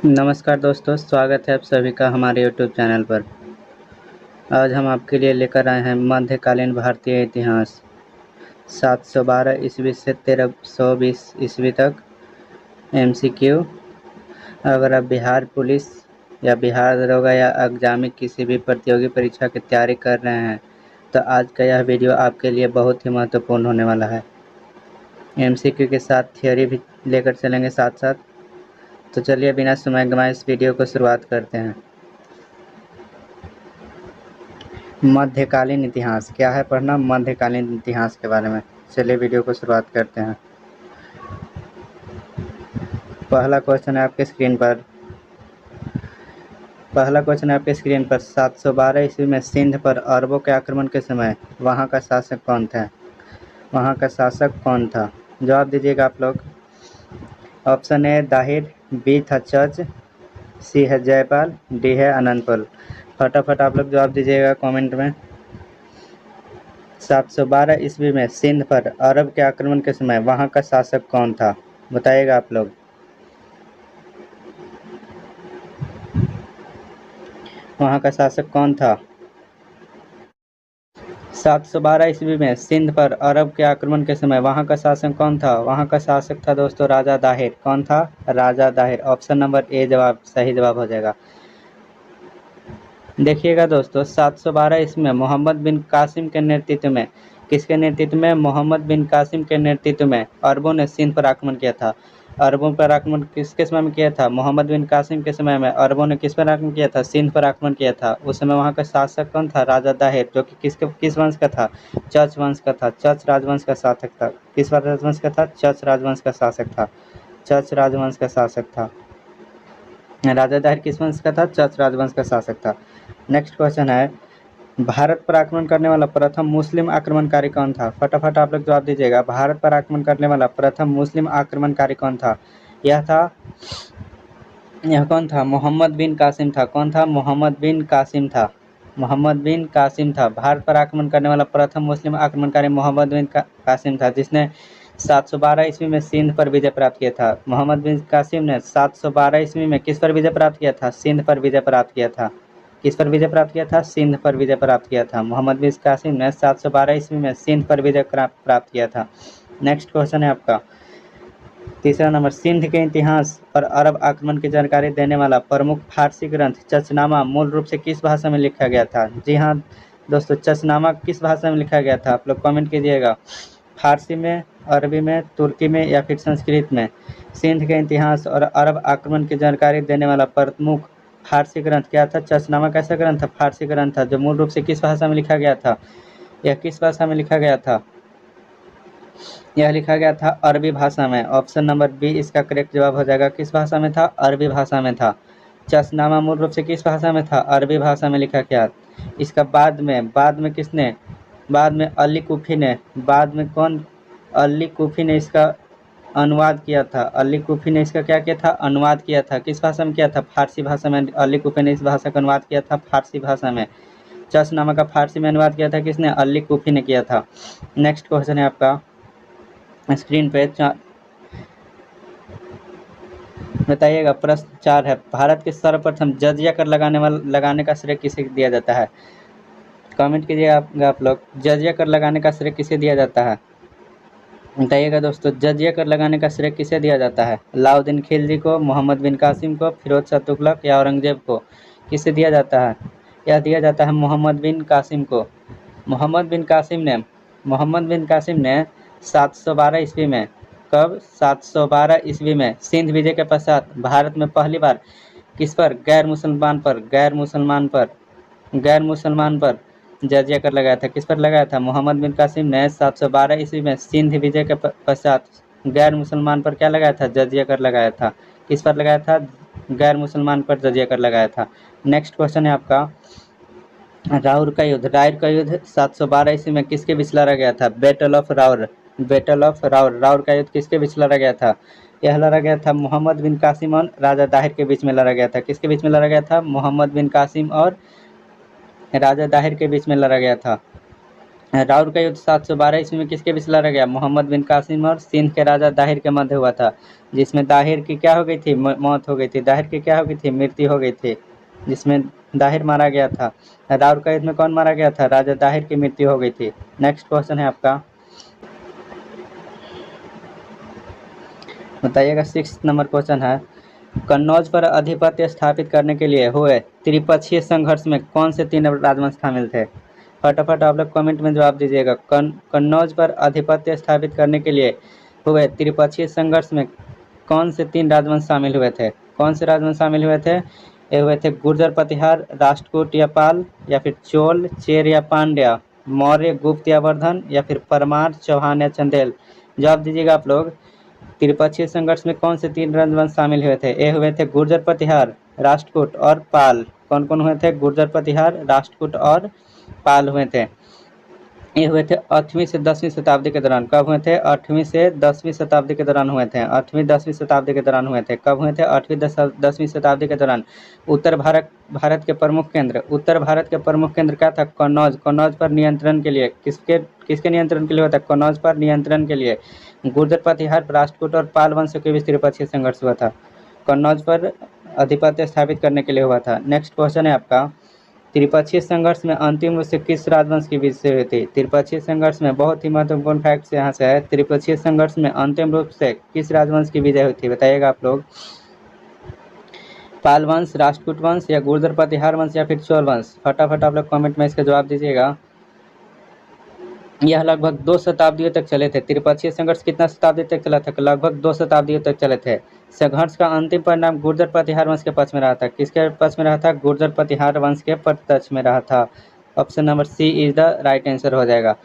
नमस्कार दोस्तों, स्वागत है आप सभी का हमारे यूट्यूब चैनल पर। आज हम आपके लिए लेकर आए हैं मध्यकालीन भारतीय इतिहास 712 ईस्वी से 1320 ईस्वी तक एमसीक्यू। अगर आप बिहार पुलिस या बिहार दरोगा या अग्जामी किसी भी प्रतियोगी परीक्षा की तैयारी कर रहे हैं तो आज का यह वीडियो आपके लिए बहुत ही महत्वपूर्ण होने वाला है। एमसीक्यू के साथ थियोरी भी लेकर चलेंगे साथ साथ। तो चलिए बिना समय गंवाए इस वीडियो को शुरुआत करते हैं। मध्यकालीन इतिहास क्या है पढ़ना, मध्यकालीन इतिहास के बारे में। चलिए वीडियो को शुरुआत करते हैं। पहला क्वेश्चन है आपके स्क्रीन पर। 712 ईस्वी में सिंध पर अरबों के आक्रमण के समय वहां का शासक कौन था? जवाब दीजिएगा आप लोग। ऑप्शन ए दाहिर, बी था चच, सी है जयपाल, डी है अनंतपाल। फटाफट आप लोग जवाब दीजिएगा कमेंट में। 712 ईस्वी में सिंध पर अरब के आक्रमण के समय वहां का शासक कौन था? बताइएगा आप लोग। वहां का शासक कौन था? 712 ईस्वी में सिंध पर अरब के आक्रमण के समय वहां का शासक कौन था? वहां का शासक था दोस्तों राजा दाहिर। कौन था? राजा दाहिर। ऑप्शन नंबर ए सही जवाब हो जाएगा। देखिएगा दोस्तों, 712 ईस्वी में मोहम्मद बिन कासिम के नेतृत्व में, किसके नेतृत्व में? मोहम्मद बिन कासिम के नेतृत्व में अरबों ने सिंध पर आक्रमण किया था। अरबों पर आक्रमण किसके समय में किया था? मोहम्मद बिन कासिम के समय में अरबों ने किस पर आक्रमण किया था? सिंध पर आक्रमण किया था। उस समय वहां का शासक कौन था? राजा दाहिर, जो कि किस वंश का था? चच वंश का था। चच राजवंश का शासक था। किस राजवंश का था? चच राजवंश का शासक था। चच राजवंश का शासक था। राजा दाहिर किस वंश का था? चच राजवंश का शासक था। नेक्स्ट क्वेश्चन है, भारत पर आक्रमण करने वाला प्रथम मुस्लिम आक्रमणकारी कौन था? फटाफट आप लोग जवाब दीजिएगा। भारत पर आक्रमण करने वाला प्रथम मुस्लिम आक्रमणकारी कौन था? यह कौन था? मोहम्मद बिन कासिम था। कौन था? मोहम्मद बिन कासिम था। मोहम्मद बिन कासिम था। भारत पर आक्रमण करने वाला प्रथम मुस्लिम आक्रमणकारी मोहम्मद बिन कासिम था, जिसने 712 ईस्वी में सिंध पर विजय प्राप्त किया था। मोहम्मद बिन कासिम ने 712 ईस्वी में किस पर विजय प्राप्त किया था? सिंध पर विजय प्राप्त किया था। किस पर विजय प्राप्त किया था? सिंध पर विजय प्राप्त किया था। मोहम्मद बिन कासिम ने 712 ईस्वी में सिंध पर विजय प्राप्त किया था। नेक्स्ट क्वेश्चन है आपका तीसरा नंबर, सिंध के इतिहास और अरब आक्रमण की जानकारी देने वाला प्रमुख फारसी ग्रंथ चचनामा मूल रूप से किस भाषा में लिखा गया था? जी हाँ दोस्तों, चचनामा किस भाषा में लिखा गया था? आप लोग कमेंट कीजिएगा। फारसी में, अरबी में, तुर्की में या फिर संस्कृत में? सिंध के इतिहास और अरब आक्रमण की जानकारी देने वाला प्रमुख फारसी ग्रंथ क्या था? चचनामा कैसा ग्रंथ था? फारसी ग्रंथ था, जो मूल रूप से किस भाषा में लिखा गया था? यह किस भाषा में लिखा गया था? यह लिखा गया था अरबी भाषा में। ऑप्शन नंबर बी इसका करेक्ट जवाब हो जाएगा। किस भाषा में था? अरबी भाषा में था। चशनामा मूल रूप से किस भाषा में था? अरबी भाषा में लिखा गया। इसका बाद में किसने? बाद में अली कुफी ने। बाद में कौन? अली कुफी ने इसका अनुवाद किया था। अली कुफी ने इसका क्या किया था? अनुवाद किया था। किस भाषा में किया था? फारसी भाषा में। अली कुफी ने इस भाषा का अनुवाद किया था फारसी भाषा में। चशनामा का फारसी में अनुवाद किया था किसने? अली कुफी ने किया था। नेक्स्ट क्वेश्चन है आपका स्क्रीन पे बताइएगा। प्रश्न 4 है, भारत के सर्वप्रथम जजिया कर लगाने का श्रेय किसे दिया जाता है? कमेंट कीजिएगा आप लोग। जजिया कर लगाने का श्रेय किसे दिया जाता है? बताइएगा दोस्तों, जजिया कर लगाने का श्रेय किसे दिया जाता है? अलाउद्दीन खिलजी को, मोहम्मद बिन कासिम को, फिरोज शाह तुगलक या औरंगजेब को? किसे दिया जाता है? यह दिया जाता है मोहम्मद बिन कासिम को। मोहम्मद बिन कासिम ने 712 ईस्वी में, कब? 712 ईस्वी में सिंध विजय के पश्चात भारत में पहली बार किस पर? गैर मुसलमान पर जजिया कर लगाया था। किस पर लगाया था? मोहम्मद बिन कासिम ने 712 ईस्वी में सिंध विजय के पश्चात गैर मुसलमान पर क्या लगाया था? जजिया कर लगाया था। किस पर लगाया था? गैर मुसलमान पर जजिया कर लगाया था। नेक्स्ट क्वेश्चन है आपका राउर का युद्ध 712 ईस्वी में किसके बीच लड़ा गया था? बैटल ऑफ राउर। राउर का युद्ध किसके बीच लड़ा गया था? यह लड़ा गया था मोहम्मद बिन कासिम और राजा दाहिर के बीच में लड़ा गया था। किसके बीच में लड़ा गया था? मोहम्मद बिन कासिम और राजा दाहिर के बीच में लड़ा गया था। राउर का युद्ध 712 ईस्वी में किसके बीच लड़ा गया? मोहम्मद बिन कासिम और सिंध के राजा दाहिर के मध्य हुआ था, जिसमें दाहिर की क्या हो गई थी? मौत हो गई थी। दाहिर की क्या हो गई थी? मृत्यु हो गई थी, जिसमें दाहिर मारा गया था। राउर का युद्ध में कौन मारा गया था? राजा दाहिर की मृत्यु हो गई थी। नेक्स्ट क्वेश्चन है आपका, बताइएगा। 6 नंबर क्वेश्चन है, कन्नौज पर आधिपत्य स्थापित करने के लिए हुए त्रिपक्षीय संघर्ष में कौन से 3 राजवंश शामिल थे? फटाफट आप लोग कमेंट में जवाब दीजिएगा। कन्नौज पर आधिपत्य स्थापित करने के लिए हुए त्रिपक्षीय संघर्ष में कौन से 3 राजवंश शामिल हुए थे? कौन से राजवंश शामिल हुए थे? ये हुए थे गुर्जर, प्रतिहार, राष्ट्रकूट या पाल, या फिर चोल, चेर या पांड्या, मौर्य, गुप्त या वर्धन, या फिर परमार, चौहान या चंदेल। जवाब दीजिएगा आप लोग। त्रिपक्षीय संघर्ष में कौन से 3 राजवंश शामिल हुए थे? ये हुए थे गुर्जर, प्रतिहार, राष्ट्रकूट और पाल। कौन कौन हुए थे? गुर्जर, प्रतिहार, राष्ट्रकूट और पाल हुए थे। ये हुए थे 8वीं से 10वीं शताब्दी के दौरान। कब हुए थे? 8वीं से 10वीं शताब्दी के दौरान हुए थे। 8वीं 10वीं शताब्दी के दौरान हुए थे। कब हुए थे? 8वीं 10वीं शताब्दी के दौरान। भारत के प्रमुख केंद्र, उत्तर भारत के प्रमुख केंद्र क्या था? कन्नौज। कन्नौज पर नियंत्रण के लिए किसके नियंत्रण के लिए हुआ था? कन्नौज पर नियंत्रण के लिए गुर्जर, प्रतिहार, राष्ट्रकूट और पाल वंशों के बीच त्रिपक्षीय संघर्ष हुआ था। कन्नौज पर आधिपत्य स्थापित करने के लिए हुआ था। नेक्स्ट क्वेश्चन है आपका, त्रिपक्षीय संघर्ष में अंतिम रूप से किस राजवंश की विजय हुई थी? त्रिपक्षीय संघर्ष में बहुत ही महत्वपूर्ण फैक्ट यहाँ से है। त्रिपक्षीय संघर्ष में अंतिम रूप से किस राजवंश की विजय हुई थी? बताइएगा आप लोग। पाल वंश, राष्ट्रकूट वंश, या गुर्जर, प्रतिहार वंश, या फिर चोल वंश? फटाफट आप लोग कमेंट में इसका जवाब दीजिएगा। यह लगभग 2 शताब्दियों तक चले थे। त्रिपक्षीय संघर्ष कितना शताब्दी तक चला था? लगभग 2 शताब्दियों तक चले थे। संघर्ष का अंतिम परिणाम गुर्जर, प्रतिहार वंश के पक्ष में रहा था। किसके पक्ष में रहा था? गुर्जर, प्रतिहार वंश के पक्ष में रहा था। Option number C is the right answer हो जाएगा।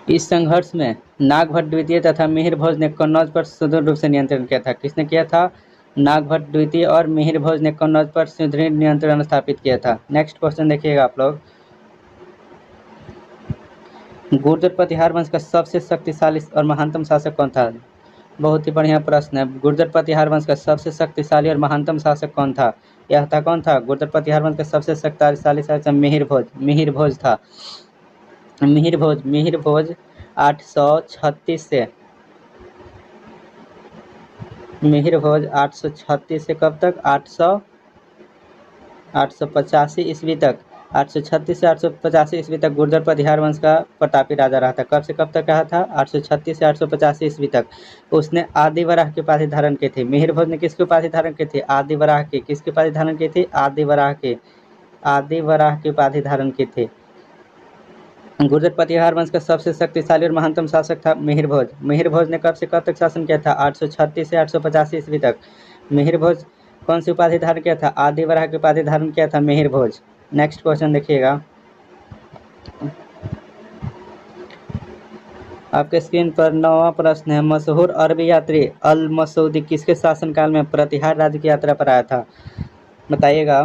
इस संघर्ष में नागभट्ट द्वितीय तथा मिहिर भोज ने कन्नौज पर सुदृढ़ रूप से नियंत्रण किया था। किसने किया था? नागभट्ट द्वितीय और मिहिर भोज ने कन्नौज पर सुदृढ़ नियंत्रण स्थापित किया था। नेक्स्ट क्वेश्चन देखिएगा आप लोग, गुर्जर प्रतिहार वंश का सबसे शक्तिशाली और महानतम शासक कौन था? बहुत ही बढ़िया प्रश्न है। गुर्जर प्रतिहार वंश का सबसे शक्तिशाली और महानतम शासक कौन था? यह था कौन था? गुर्जर प्रतिहार वंश का सबसे शक्तिशाली शासक मिहिर भोज। मिहिर भोज था। मिहिर भोज 836 से मिहिर भोज 836 से कब तक? 885 ईस्वी तक। 836 से 885 ईस्वी तक गुर्जर प्रतिहार वंश का प्रतापी राजा रहा था। कब से कब तक रहा था? 836 से 885 ईस्वी तक। उसने आदि वराह की उपाधि धारण की थी। मिहिर भोज ने किसकी उपाधि धारण की थी? आदि वराह की। किसकी उपाधि धारण की थी? आदि वराह की। आदि वराह की उपाधि धारण की थी। गुर्जर प्रतिहार वंश का सबसे शक्तिशाली और महानतम शासक था मिहिर भोज। मिहिर भोज ने कब से कब तक शासन किया था? 836 से 885 ईस्वी तक। मिहिर भोज कौन सी उपाधि धारण किया था? आदि वराह की उपाधि धारण किया था मिहिर भोज। नेक्स्ट क्वेश्चन देखिएगा, आपके स्क्रीन पर 9वां प्रश्न है, मशहूर अरबी यात्री अल मसूदी किसके शासनकाल में प्रतिहार राज्य की यात्रा पर आया था? बताइएगा।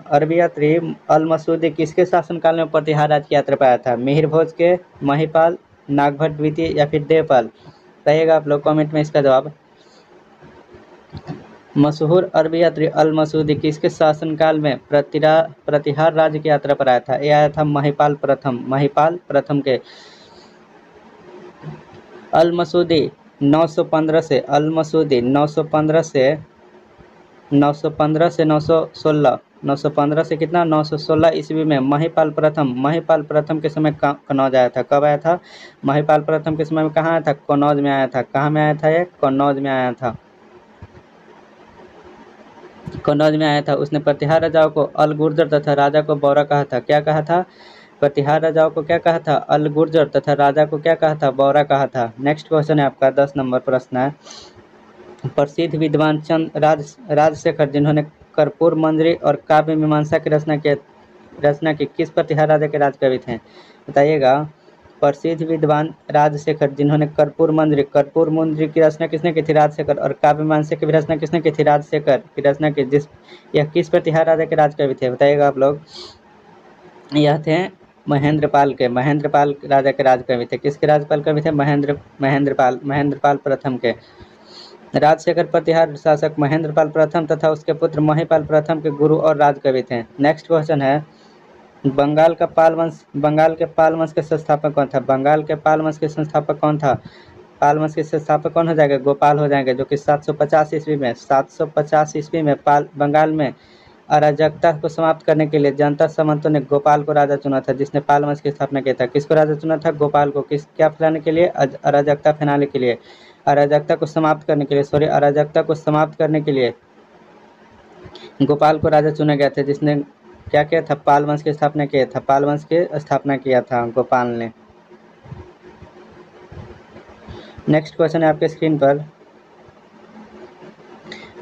अरबी यात्री अल मसूदी किसके शासनकाल में प्रतिहार राज्य की यात्रा पर आया था? मिहिर भोज के, महिपाल, नागभट्ट द्वितीय, या फिर देवपाल? बताइएगा आप लोग कमेंट में इसका जवाब। मशहूर अरबी यात्री अल मसूदी किसके शासनकाल में प्रतिहार राज्य की यात्रा पर आया था? यह आया था महिपाल प्रथम के। अल मसूदी 915 से 916 से कितना? 916 ईस्वी में महिपाल प्रथम के समय कन्नौज आया था। कब आया था? महिपाल प्रथम के समय में कहाँ आया था? कन्नौज में आया था। कहाँ में आया था? ये कन्नौज में आया था। कन्नौज में आया था। उसने प्रतिहार राजाओं को अल गुर्जर तथा राजा को बौरा कहा था। क्या कहा था? प्रतिहार राजाओं को क्या कहा था? अल गुर्जर तथा राजा को क्या कहा था? बौरा कहा था। नेक्स्ट क्वेश्चन है आपका 10 नंबर प्रश्न है, प्रसिद्ध विद्वान राजशेखर जिन्होंने कर्पूर मंजरी और काव्य मीमांसा की रचना की किस प्रतिहार राजा के राजकवि थे? बताइएगा। प्रसिद्ध विद्वान राजशेखर जिन्होंने कर्पूर मंजरी की रचना किसने की थी? राजशेखर। और काव्य मीमांसा की रचना किसने की थी? राजशेखर की रचना की। यह किस प्रतिहार राजा के राजकवि थे? बताइएगा आप लोग। यह थे महेंद्रपाल राजा के राजकवि थे। किसके राजपाल कवि थे? महेंद्रपाल प्रथम के। राजशेखर प्रतिहार शासक महेंद्रपाल प्रथम तथा उसके पुत्र महिपाल प्रथम के गुरु और राजकवि थे। नेक्स्ट क्वेश्चन है, बंगाल के पाल वंश के संस्थापक कौन था? बंगाल के पाल वंश के संस्थापक कौन था? पाल वंश के संस्थापक कौन हो जाएगा? गोपाल हो जाएंगे, जो कि 750 ईस्वी में 750 ईस्वी में पाल बंगाल में अराजकता को समाप्त करने के लिए जनता सामंतों ने गोपाल को राजा चुना था, जिसने पाल वंश की स्थापना किया था। किसको राजा चुना था? गोपाल को। किस क्या फैलाने के लिए? अराजकता फैलाने के लिए, अराजकता को समाप्त करने के लिए, सॉरी, अराजकता को समाप्त करने के लिए गोपाल को राजा चुना गया था, जिसने क्या किया था? पाल वंश की स्थापना किया था। पाल वंश की स्थापना किया था गोपाल ने। नेक्स्ट क्वेश्चन है आपके स्क्रीन पर,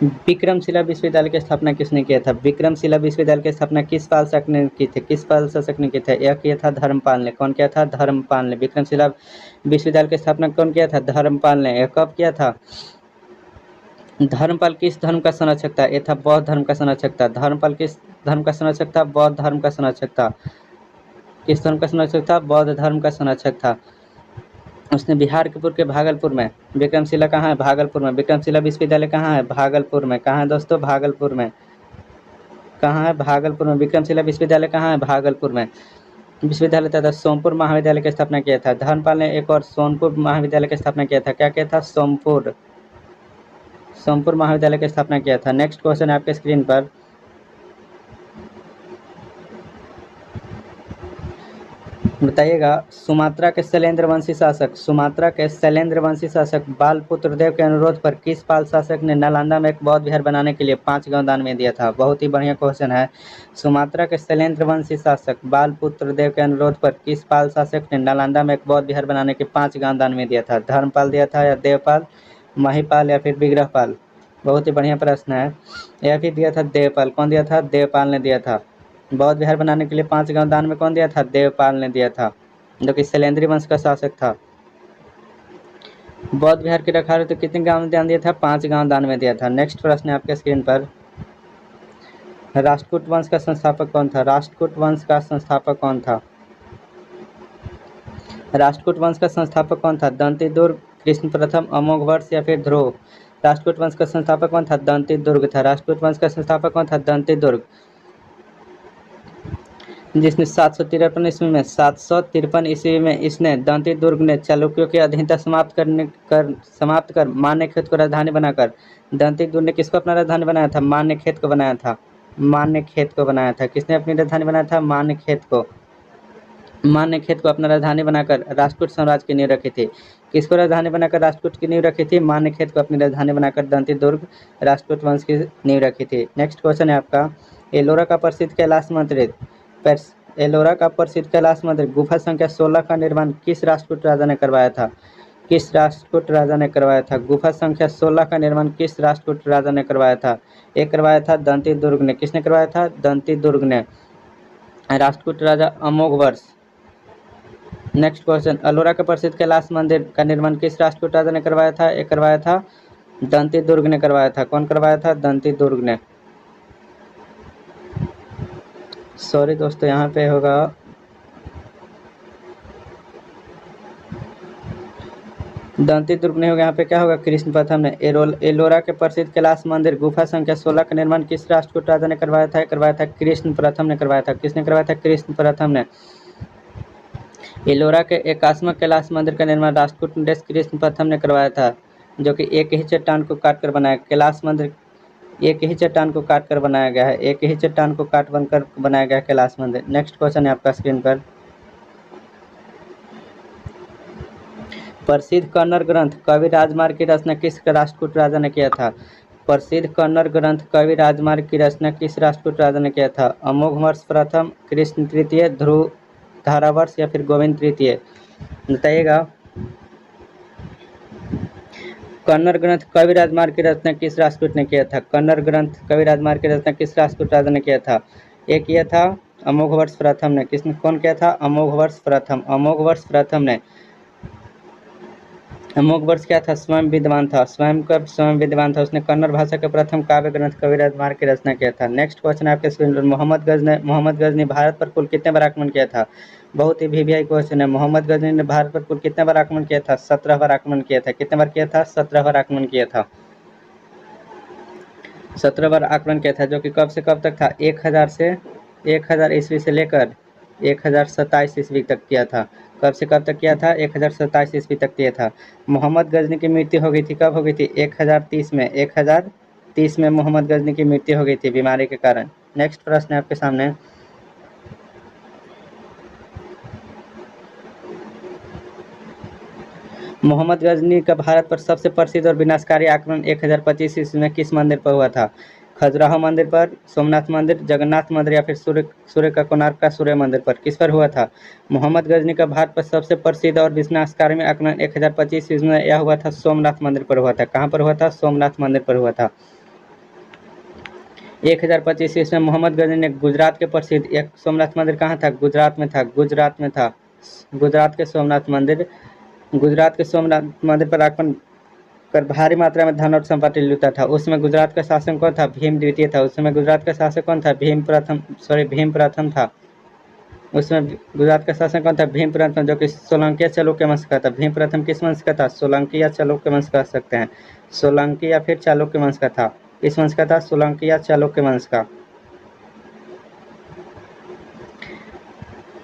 विक्रमशिला विश्वविद्यालय की स्थापना किसने किया था? विक्रमशिला विश्वविद्यालय की स्थापना किस पाल शासक ने की थी? किस पाल शासक ने की था? यह किया था धर्मपाल ने। कौन किया था? धर्मपाल ने। विक्रमशिला विश्वविद्यालय की स्थापना कौन किया था? धर्मपाल ने। यह कब किया था? धर्मपाल किस धर्म का संरक्षक था? यह था बौद्ध धर्म का संरक्षक था। धर्मपाल किस धर्म का संरक्षक था? बौद्ध धर्म का संरक्षक था। किस धर्म का संरक्षक था? बौद्ध धर्म का संरक्षक था। उसने बिहार के भागलपुर में, विक्रमशिला कहाँ है? भागलपुर में। विक्रमशिला विश्वविद्यालय कहाँ है? भागलपुर में। कहाँ है दोस्तों? भागलपुर में। कहाँ है? भागलपुर में। विक्रमशिला विश्वविद्यालय कहाँ है? भागलपुर में। विश्वविद्यालय तथा सोमपुर महाविद्यालय की स्थापना किया था। धर्मपाल ने एक और सोनपुर महाविद्यालय की स्थापना किया था। क्या किया था? सोमपुर महाविद्यालय की स्थापना किया था। नेक्स्ट क्वेश्चन है आपके स्क्रीन पर, बताइएगा, सुमात्रा के शैलेंद्र वंशी शासक बाल पुत्रदेव के अनुरोध पर किस पाल शासक ने नालंदा में एक बौद्ध विहार बनाने के लिए 5 गांव दान में दिया था? बहुत ही बढ़िया क्वेश्चन है। सुमात्रा के शैलेंद्र वंशी शासक बाल पुत्रदेव के अनुरोध पर किस पाल शासक ने नालंदा में एक बौद्ध विहार बनाने के 5 गांव दान में दिया था? धर्मपाल दिया था, या देवपाल, महिपाल, या फिर विग्रहपाल? बहुत ही बढ़िया प्रश्न है। यह भी दिया था देवपाल। कौन दिया था? देवपाल ने दिया था। बौद्ध विहार बनाने के लिए 5 गांव दान में कौन दिया था? देवपाल ने दिया था, जो कि शैलेंद्री वंश का शासक था। बौद्ध विहार की रखवाली तो कितने गांव में दान दिया था? 5 गांव दान में दिया था। नेक्स्ट प्रश्न है आपके स्क्रीन पर, राष्ट्रकूट वंश का संस्थापक कौन था? राष्ट्रकूट वंश का संस्थापक कौन था? राष्ट्रकूट वंश का संस्थापक कौन था? दंती दुर्ग, कृष्ण प्रथम, अमोघवर्ष, या फिर ध्रुव? राष्ट्रकूट वंश का संस्थापक कौन था? दंती दुर्ग था। राष्ट्रकूट वंश का संस्थापक कौन था? दंती दुर्ग, जिसने 753 ईस्वी में इसने दंती दुर्ग ने चालुक्यों की अधीनता समाप्त कर मान्यखेत को राजधानी बनाकर, दंती दुर्ग ने किसको अपना राजधानी बनाया था? मान्यखेत को बनाया था। मान्यखेत को बनाया था। किसने अपनी राजधानी बनाया था? मान्यखेत को। मान्यखेत को अपना राजधानी बनाकर राष्ट्रकूट साम्राज्य की नींव रखी थी। किसको राजधानी बनाकर राष्ट्रकूट की नींव रखी थी? मान्यखेत को अपनी राजधानी बनाकर दंती दुर्ग राष्ट्रकूट वंश की नींव रखी थी। नेक्स्ट क्वेश्चन है आपका, एलोरा का प्रसिद्ध कैलाश मंदिर गुफा संख्या 16 का निर्माण किस राष्ट्रकूट राजा ने करवाया था? किस राष्ट्रकूट राजा ने करवाया था? गुफा संख्या 16 का निर्माण किस राष्ट्रकूट राजा ने करवाया था? एक करवाया था दंती दुर्ग ने। किसने करवाया था? दंती दुर्ग ने। राष्ट्रकूट राजा अमोघवर्ष। नेक्स्ट क्वेश्चन, अलोरा के प्रसिद्ध कैलाश मंदिर का निर्माण किस राष्ट्रकूट राजा ने करवाया था? एक करवाया था दंती दुर्ग ने करवाया था। कौन करवाया था? दंती दुर्ग ने। सॉरी दोस्तों, यहाँ पे होगा दंती दुर्ग नहीं होगा, यहाँ पे क्या होगा? कृष्ण प्रथम ने। एलोरा के प्रसिद्ध कैलाश मंदिर गुफा संख्या 16 का निर्माण किस राष्ट्रकूट राजा ने करवाया था? करवाया था कृष्ण प्रथम ने करवाया था। किसने करवाया था? कृष्ण प्रथम ने। एलोरा के 81वां कैलाश मंदिर का निर्माण राष्ट्रकूट नरेश कृष्ण प्रथम ने करवाया था, जो कि एक ही चट्टान को काट कर बनाया। कैलाश मंदिर एक ही चट्टान को काट कर बनाया गया है। एक ही चट्टान को काट बनकर बनाया गया कैलाश मंदिर। नेक्स्ट क्वेश्चन है आपका स्क्रीन पर, प्रसिद्ध कन्नड़ ग्रंथ कवि राजमार्ग की रचना किस राष्ट्रकूट राजा ने किया था? प्रसिद्ध कन्नड़ ग्रंथ कवि राजमार्ग की रचना किस राष्ट्रकूट राजा ने किया था? अमोघवर्ष प्रथम, कृष्ण तृतीय, ध्रुव धारावर्ष, या फिर गोविंद तृतीय? बताइएगा, कन्नड़ ग्रंथ कवि राजमार्ग की रचना किस राष्ट्रकूट ने किया था? कन्नड़ ग्रंथ कवि राजमार्ग की रचना किस राष्ट्रकूट राजा ने किया था? एक किया था अमोघवर्ष प्रथम ने। किसने? कौन किया था? अमोघवर्ष प्रथम। अमोघवर्ष प्रथम ने। अमोघवर्ष क्या था? स्वयं विद्वान था। स्वयं विद्वान था। उसने कन्नड़ भाषा के प्रथम काव्य ग्रंथ कवि राजमार्ग की रचना किया था। नेक्स्ट क्वेश्चन आपके स्क्रीन पर, मोहम्मद गजनी भारत पर कुल कितने बार आक्रमण किया था? बहुत ही वीवीआई क्वेश्चन है। मोहम्मद गजनी ने भारत पर कुल कितने बार आक्रमण किया था? 17 बार आक्रमण किया था। कितने बार किया था? 17 बार आक्रमण किया था। 17 बार आक्रमण किया था, जो कि कब से कब तक था? 1000 ईस्वी से लेकर 1027 ईस्वी तक किया था। कब से कब तक किया था? 1027 ईस्वी तक किया था। मोहम्मद गजनी की मृत्यु हो गई थी, कब हो गई थी? 1030 में। 1030 में मोहम्मद गजनी की मृत्यु हो गई थी बीमारी के कारण। नेक्स्ट प्रश्न है आपके सामने। मोहम्मद गजनी का भारत पर सबसे प्रसिद्ध और विनाशकारी आक्रमण 1025 ईस्वी में किस मंदिर पर हुआ था? खजुराहो मंदिर पर, सोमनाथ मंदिर, जगन्नाथ मंदिर या फिर सूर्य का कोणार्क का सूर्य मंदिर पर? किस पर हुआ था? मोहम्मद गजनी का भारत पर सबसे प्रसिद्ध और विनाशकारी आक्रमण 1025 ईस्वी में यह हुआ था सोमनाथ मंदिर पर हुआ था। कहाँ पर हुआ था? सोमनाथ मंदिर पर हुआ था। 1025 ईस्वी में मोहम्मद गजनी ने गुजरात के प्रसिद्ध एक सोमनाथ मंदिर कहाँ था? गुजरात में था। गुजरात में था। गुजरात के सोमनाथ मंदिर, गुजरात के सोमनाथ मंदिर पर आक्रमण कर भारी मात्रा में धन और संपत्ति लूटा था। उस समय गुजरात का शासक कौन था? भीम द्वितीय था। उस समय गुजरात का शासक कौन था? भीम प्रथम था। उस समय गुजरात का शासक कौन था? भीम प्रथम, जो कि सोलंकी चालुक्य वंश का था। भीम प्रथम किस वंश का था? सोलंकी या चालुक्य वंश कह सकते हैं। सोलंकी या फिर चालुक्य वंश का था। किस वंश का था? सोलंकी या चालुक्य वंश का।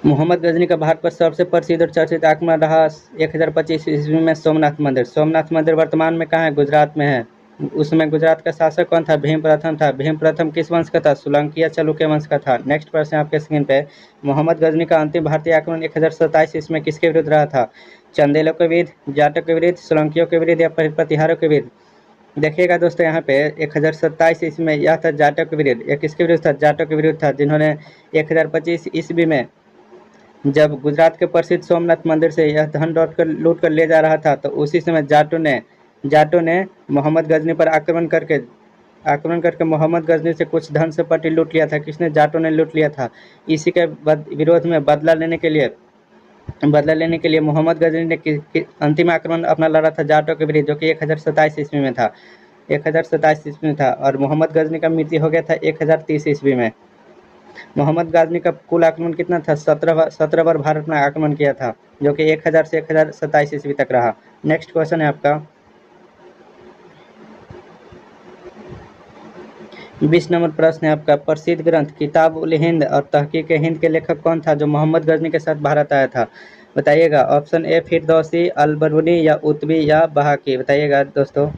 मोहम्मद गजनी का भारत पर सबसे प्रसिद्ध और चर्चित आक्रमण रहा 1025 ईस्वी में सोमनाथ मंदिर। सोमनाथ मंदिर वर्तमान में कहाँ है? गुजरात में है। उसमें गुजरात का शासक कौन था? भीम प्रथम था। भीम प्रथम किस वंश का था? सोलंकी या चालुक्य वंश का था। नेक्स्ट प्रश्न आपके स्क्रीन पे। मोहम्मद गजनी का अंतिम भारतीय आक्रमण 1027 ईस्वी में किसके विरुद्ध रहा था? चंदेलों के विरुद्ध, जाटों के विरुद्ध, सोलंकियों के विरुद्ध या प्रतिहारों के विरुद्ध? देखिएगा दोस्तों, यहाँ पे 1027 ईस्वी में यह था जाटों के विरुद्ध। यह किसके विरुद्ध था? जाटों के विरुद्ध था, जिन्होंने 1025 ईस्वी में जब गुजरात के प्रसिद्ध सोमनाथ मंदिर से यह धन लूट कर ले जा रहा था, तो उसी समय जाटों ने मोहम्मद गजनी पर आक्रमण करके मोहम्मद गजनी से कुछ धन संपत्ति लूट लिया था। किसने? जाटों ने लूट लिया था। इसी के विरोध में बदला लेने के लिए मोहम्मद गजनी ने अंतिम आक्रमण अपना लड़ा था जाटों के विरुद्ध, जो कि 1027 ईस्वी में था। 1027 ईस्वी में था और मोहम्मद गजनी का मृत्यु हो गया था 1030 ईस्वी में। मोहम्मद गाजनी का कुल आक्रमण कितना था? 17 बार भारत में आक्रमण किया था, जो कि 1000 से 1027 ईस्वी तक रहा। नेक्स्ट क्वेश्चन है आपका 20 नंबर प्रश्न है आपका। प्रसिद्ध ग्रंथ किताब उल हिंद और तहकीक हिंद के लेखक कौन था, जो मोहम्मद गजनी के साथ भारत आया था? बताइएगा। ऑप्शन ए फिरदौसी, अल-बरूनी या उतबी या बहाकी? बताइएगा दोस्तों।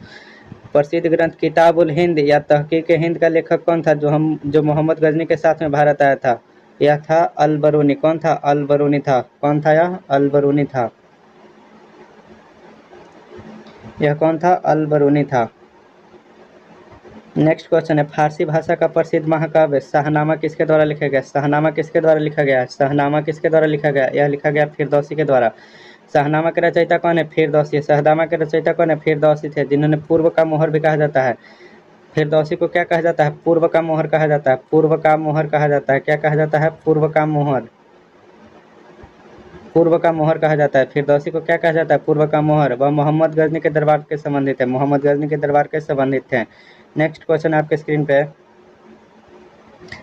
प्रसिद्ध ग्रंथ किताब उल हिंद या तहकीक हिंद का लेखक कौन था, जो मोहम्मद गजनी के साथ में भारत आया था? यह था अल-बरूनी। कौन था? अल-बरूनी था। कौन था यह? अल-बरूनी था। यह कौन था? अल-बरूनी था। नेक्स्ट क्वेश्चन है। फारसी भाषा का प्रसिद्ध महाकाव्य शाहनामा किसके द्वारा लिखा गया? शाहनामा किसके द्वारा लिखा गया? शाहनामा किसके द्वारा लिखा गया? यह लिखा गया फिरदौसी के द्वारा। शाहनामा के रचयिता कौन है? फिरदौसी। शाहनामा के रचयिता कौन है? फिरदौसी थे, जिन्होंने पूर्व का मोहर भी कहा जाता है। फिरदौसी को क्या कहा जाता है? पूर्व का मोहर कहा जाता है। पूर्व का मोहर कहा जाता है। क्या कहा जाता है? पूर्व का मोहर। पूर्व का मोहर कहा जाता है। फिरदौसी को क्या कहा जाता है? पूर्व का मोहर। वह मोहम्मद गजनी के दरबार के संबंधित है। मोहम्मद गजनी के दरबार के संबंधित थे। नेक्स्ट क्वेश्चन आपके स्क्रीन पे।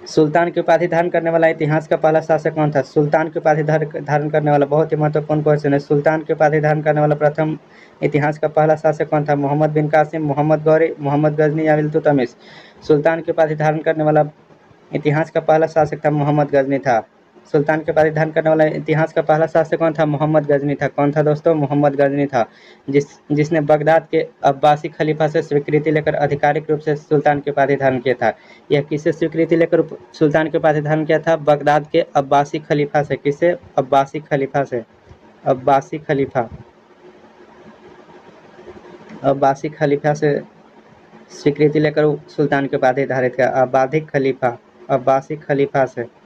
सुल्तान की उपाधि धारण करने वाला इतिहास का पहला शासक कौन था? सुल्तान की उपाधि धारण करने वाला, बहुत ही महत्वपूर्ण क्वेश्चन है। सुल्तान की उपाधि धारण करने वाला प्रथम इतिहास का पहला शासक कौन था? मोहम्मद बिन कासिम, मोहम्मद गौरी, मोहम्मद गजनी या इल्तुतमिश? सुल्तान की उपाधि धारण करने वाला इतिहास का पहला शासक था मोहम्मद गजनी था। सुल्तान के उपाधि धारण करने वाला इतिहास का पहला शासक कौन था? मोहम्मद गजनी था। कौन था दोस्तों? मोहम्मद गजनी था, जिसने बगदाद के अब्बासी खलीफा से स्वीकृति लेकर आधिकारिक रूप से सुल्तान की उपाधि धारण किया था। यह किससे स्वीकृति लेकर सुल्तान की उपाधि धारण किया था? बगदाद के अब्बासी खलीफा से। किससे? अब्बासी खलीफा से। अब्बासी खलीफा, अब्बासी खलीफा से स्वीकृति लेकर सुल्तान की उपाधि धारित किया। अब्बासिक खलीफा, अब्बासी खलीफा से।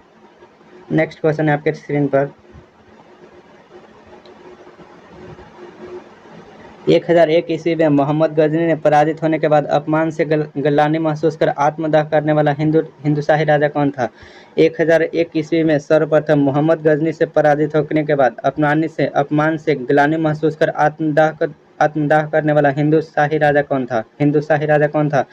नेक्स्ट क्वेश्चन है आपके स्क्रीन पर। 1001 ईस्वी में मोहम्मद गजनी ने पराजित होने के बाद अपमान से गलानी महसूस कर आत्मदाह करने वाला हिंदू शाही राजा कौन था? 1001 ईस्वी में सर्वप्रथम मोहम्मद गजनी से पराजित होने के बाद अपमान से ग्लानि महसूस कर आत्मदाह करने वाला हिंदू शाही राजा कौन था? हिंदू शाही राजा कौन था?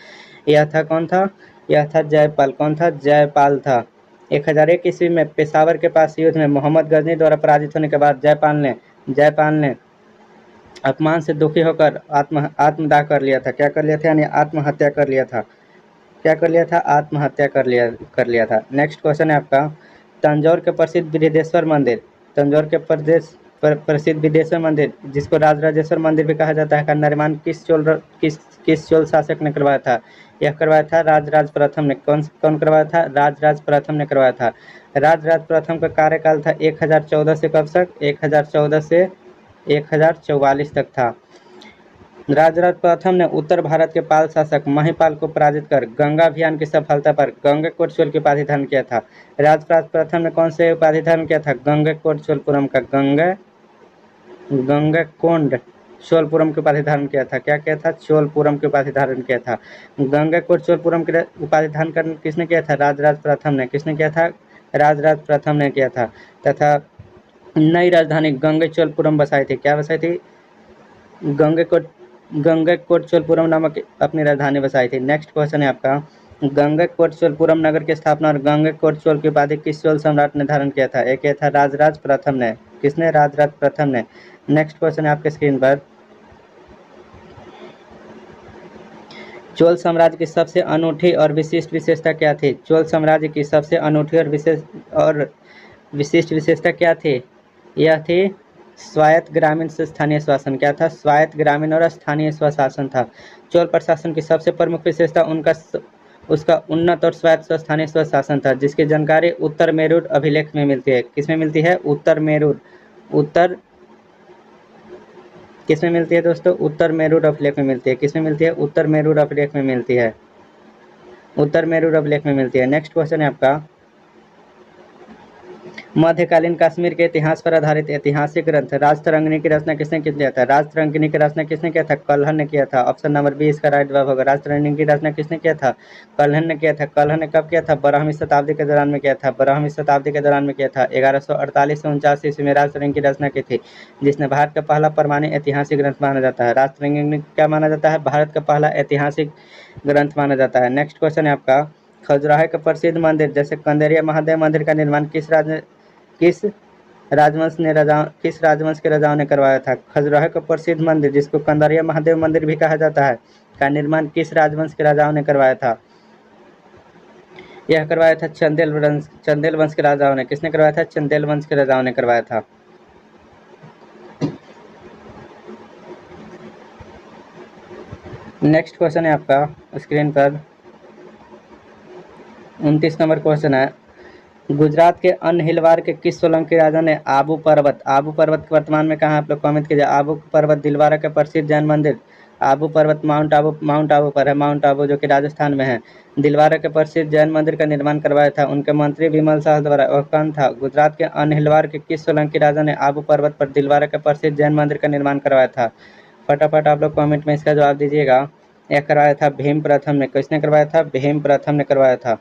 यह था कौन था? यह था जयपाल। कौन था? जयपाल था। 1001 ईस्वी में पेशावर के पास युद्ध में मोहम्मद गजनी द्वारा पराजित होने के बाद जयपाल ने अपमान से दुखी होकर आत्मदाह कर लिया था। क्या कर लिया था? यानी आत्महत्या कर लिया था। क्या कर लिया था? आत्महत्या कर लिया था। नेक्स्ट क्वेश्चन है आपका तंजौर के प्रसिद्ध बृहदेश्वर मंदिर, तंजौर के प्रसिद्ध बृहदेश्वर मंदिर जिसको राजराजेश्वर मंदिर भी कहा जाता है का निर्माण किस चोल शासक ने करवाया था? यह करवाया था राजराज प्रथम ने। कौन करवाया था? राजराज प्रथम ने करवाया था। राजराज प्रथम का कार्यकाल था 1014 से कब तक? 1014 से 1044 तक था। राजराज प्रथम ने उत्तर भारत के पाल शासक महिपाल को पराजित कर गंगा अभियान की सफलता पर गंगेकोट चोल की उपाधि धारण किया था। राजराज प्रथम ने कौन से उपाधि धारण किया था? गंगेकोट चोलपुरम का गंगेकोंड चोलपुरम की उपाधि धारण किया था। क्या किया था? चोलपुरम की उपाधि धारण किया था। गंगेकोट चोलपुरम की उपाधि धारण कर किसने किया था? राजराज प्रथम ने। किसने किया था? राजराज प्रथम ने किया था। तथा नई राजधानी गंगेचोलपुरम बसाई थी। क्या बसाई थी? गंगेकोट चोलपुरम नामक अपनी राजधानी बसाई थी। नेक्स्ट क्वेश्चन है आपका, गंगेकोट चोलपुरम नगर की स्थापना और गंगेकोट चोल की उपाधि किस चोल सम्राट ने धारण किया था? एक किया था राजराज प्रथम ने। किसने? राजराज प्रथम ने। नेक्स्ट क्वेश्चन है आपके स्क्रीन पर, चोल साम्राज्य की सबसे अनूठी और विशिष्ट विशेषता क्या थी? चोल साम्राज्य की सबसे अनूठी और विशिष्ट विशेषता क्या थी? यह थी स्वायत्त ग्रामीण से स्थानीय शासन। क्या था? स्वायत्त ग्रामीण और स्थानीय स्वशासन था। चोल प्रशासन की सबसे प्रमुख विशेषता उसका उन्नत और स्वायत्त स्थानीय स्वशासन था, जिसकी जानकारी उत्तर मेरुर अभिलेख में मिलती है। किसमें मिलती है? उत्तर किसमें मिलती है दोस्तों? उत्तर मेरुर अभिलेख में मिलती है। किसमें मिलती है? उत्तर मेरुर अभिलेख में मिलती है। उत्तर मेरुर अभिलेख में मिलती है। नेक्स्ट क्वेश्चन है आपका, मध्यकालीन कश्मीर के इतिहास पर आधारित ऐतिहासिक ग्रंथ राजतरंगिणी की रचना किसने किया था? राजतरंगिणी की रचना किसने किया था? कल्हण ने किया था। ऑप्शन नंबर 20 का राइट जवाब होगा। राजतरंगिणी की रचना किसने किया था? कल्हण ने किया था। कल्हण ने कब किया था? 12वीं शताब्दी के दौरान में किया था। 12वीं शताब्दी के दौरान में किया था। 1148 से 49 ईस्वी में राजतरंगिणी की रचना की थी, जिसने भारत का पहला प्रमाणित ऐतिहासिक ग्रंथ माना जाता है। राजतरंगिणी क्या माना जाता है? भारत का पहला ऐतिहासिक ग्रंथ माना जाता है। नेक्स्ट क्वेश्चन है आपका, खजुराहो के प्रसिद्ध मंदिर जैसे कंदेरिया महादेव मंदिर का निर्माण किस राजवंश के राजाओं ने करवाया था? खजुराहो का प्रसिद्ध मंदिर जिसको कंदारिया महादेव मंदिर भी कहा जाता है का निर्माण किस राजवंश के राजाओं ने करवाया था? यह करवाया था चंदेल वंश के राजाओं ने। किसने करवाया था? चंदेल वंश के राजाओं ने करवाया था। नेक्स्ट क्वेश्चन है आपका स्क्रीन पर 29 नंबर क्वेश्चन है, गुजरात के अनहिलवाड़ के किस सोलंकी राजा ने आबू पर्वत वर्तमान में कहाँ? आप लोग कमेंट कीजिए। आबू पर्वत दिलवारा के प्रसिद्ध जैन मंदिर आबू पर्वत माउंट आबू पर है। माउंट आबू जो कि राजस्थान में है। दिलवारा के प्रसिद्ध जैन मंदिर का निर्माण करवाया था उनके मंत्री विमल शाह द्वारा। वह कौन था? गुजरात के अनहिलवाड़ के किस सोलंकी राजा ने आबू पर्वत पर दिलवारा के प्रसिद्ध जैन मंदिर का निर्माण करवाया था? फटाफट आप लोग कॉमेंट में इसका जवाब दीजिएगा। यह करवाया था भीम प्रथम ने। किसने करवाया था? भीम प्रथम ने करवाया था।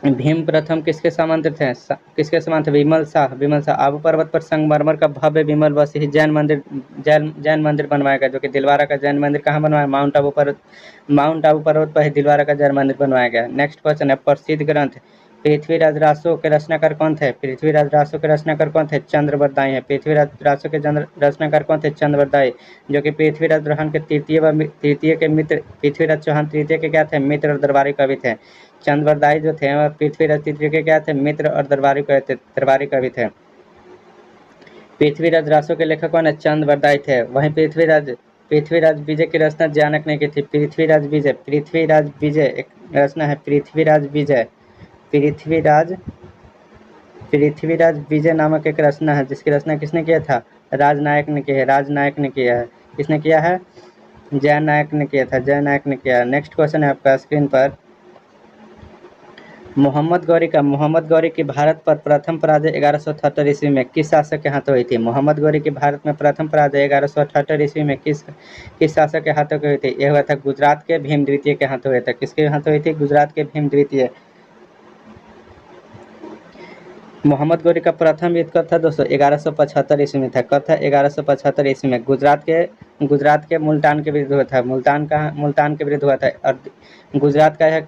भीम प्रथम किसके समान थे? किसके समान थे? विमल शाह। आबू पर्वत पर संगमरमर का भव्य विमल वसी जैन मंदिर बनवाया गया, जो कि दिलवारा का जैन मंदिर कहाँ बनवाया? माउंट आबू पर्वत पर ही दिलवारा का जैन मंदिर बनवाया गया। नेक्स्ट क्वेश्चन है, प्रसिद्ध ग्रंथ पृथ्वीराज रासो के रचनाकार कौन थे? पृथ्वीराज रासो के रचनाकार कौन थे? चंद्रवरदायी है। पृथ्वीराज रासो के रचनाकार कौन थे? चंद्रवरदायी, जो कि पृथ्वीराज चौहान के तृतीय के मित्र। पृथ्वीराज चौहान तृतीय के क्या थे? मित्र और दरबारी कवि थे। चंद्रवरदायी जो थे वह पृथ्वीराज तृतीय के क्या थे? मित्र और दरबारी कवि थे। पृथ्वीराज रासो के लेखक कौन है? चंद्रवरदायी थे। वहीं पृथ्वीराज विजय की रचना जानक ने की थी। पृथ्वीराज विजय एक रचना है। पृथ्वीराज विजय नामक एक रचना है, जिसकी रचना किसने किया था? राजनायक ने किया है। किसने किया है? जयनायक ने किया है। नेक्स्ट क्वेश्चन है आपका स्क्रीन पर, मोहम्मद गौरी की भारत पर प्रथम पराजय 1178 ईस्वी में किस शासक के हाथों हुई थी? मोहम्मद गौरी की भारत में प्रथम पराजय 1178 ईस्वी में किस शासक के हाथों हुई थी? यह हुआ था गुजरात के भीम द्वितीय के हाथों हुआ था। किसके हाथों हुई थी? गुजरात के भीम द्वितीय। मोहम्मद गौरी का प्रथम युद्ध कब था दोस्तों? 1175 ईस्वी में था। कब था? 1175 ईस्वी में गुजरात के मुल्तान के विरुद्ध हुआ था। मुल्तान के विरुद्ध हुआ था। और गुजरात का यह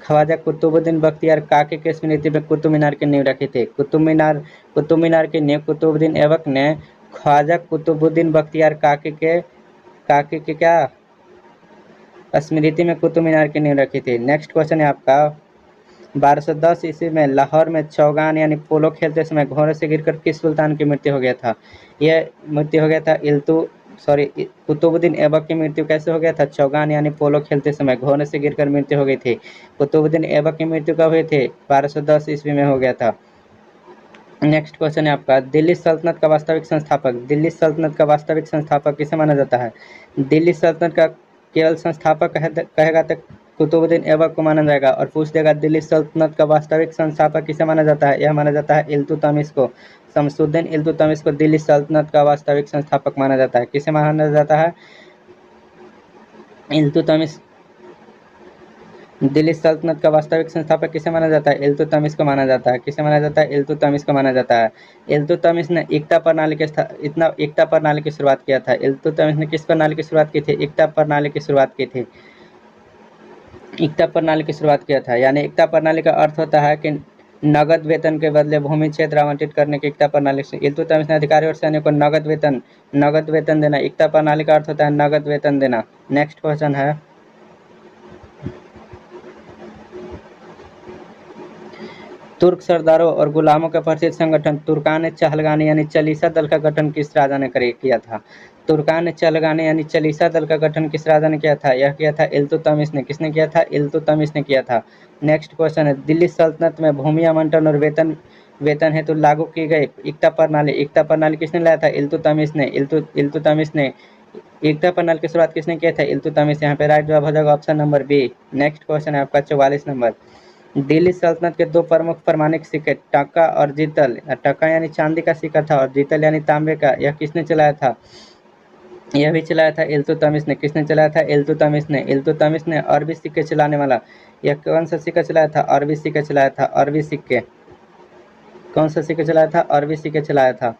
ख्वाजा कुतुबुद्दीन बख्तियार काकी की स्मृति में कुतुब मीनार की नींव रखी थी? कुतुब मीनार की नींव कुतुबुद्दीन ऐबक ने ख्वाजा कुतुबुद्दीन बख्तियार काकी के क्या स्मृति में कुतुब मीनार की नींव रखी थी। नेक्स्ट क्वेश्चन है आपका 1210 ईस्वी में लाहौर में चौगान यानी पोलो खेलते समय घोड़े से गिरकर किस सुल्तान की मृत्यु हो गया था? यह मृत्यु हो गया था कुतुबुद्दीन ऐबक की मृत्यु कैसे हो गया था? चौगान यानी पोलो खेलते समय घोड़े से गिरकर मृत्यु हो गई थी। कुतुबुद्दीन ऐबक की मृत्यु कब हुई थी? 1210 ईस्वी में हो गया था। नेक्स्ट क्वेश्चन है आपका दिल्ली सल्तनत का वास्तविक संस्थापक किसे माना जाता है? दिल्ली सल्तनत का केवल संस्थापक कहेगा तो कुतुबुद्दीन ऐबक को माना जाएगा, और पूछ देगा दिल्ली सल्तनत का वास्तविक संस्थापक किसे माना जाता है? यह माना जाता है इल्तुतमिश को। शमसुद्दीन इल्तुतमिश को दिल्ली सल्तनत का वास्तविक संस्थापक माना जाता है। किसे माना जाता है? इल्तुतमिश। दिल्ली सल्तनत का वास्तविक संस्थापक किसे माना जाता है? इल्तुतमिश को माना जाता है। किसे माना जाता है? इल्तुतमिश को माना जाता है। इल्तुतमिश ने एकता प्रणाली की शुरुआत किया था। इल्तुतमिश ने किस प्रणाली की शुरुआत की थी? एकता प्रणाली की शुरुआत की थी। एकता प्रणाली की शुरुआत किया था, यानी एकता प्रणाली का अर्थ होता है कि नगद वेतन के बदले भूमि क्षेत्र आवंटित करने की एकता प्रणाली से इल्तुतमिश ने अधिकारियों और सैनिकों को नगद वेतन देना। एकता प्रणाली का अर्थ होता है नगद वेतन देना। नेक्स्ट क्वेश्चन है तुर्क सरदारों और गुलामों का प्रसिद्ध संगठन तुर्कान चहलगानी यानी चालीसा दल का गठन किस राजा ने किया था? तुर्कान चहलगानी यानी चालीसा दल का गठन किस राजा ने किया था? यह किया था इल्तुतमिश ने। किसने किया था? इल्तुतमिश ने किया था। नेक्स्ट क्वेश्चन है दिल्ली सल्तनत में भूमि आवंटन और वेतन हेतु लागू की गई एकता प्रणाली किसने लाया था? इल्तुतमिश ने। एकता प्रणाली की शुरुआत किसने किया था? इल्तुतमिश। यहाँ पे राइट जवाब हो जाएगा option number B. Next question है आपका 44 नंबर दिल्ली सल्तनत के दो प्रमुख प्रमाणिक सिक्के टका और जीतल, टका यानी चांदी का सिक्का था और जीतल यानी तांबे का, यह किसने चलाया था? यह भी चलाया था इल्तुतमिश ने। किसने चलाया था? इल्तुतमिश ने अरबी सिक्के चलाने वाला। यह कौन सा सिक्का चलाया था? अरबी सिक्के चलाया था। अरबी सिक्के कौन सा सिक्के चलाया था? अरबी सिक्के चलाया था।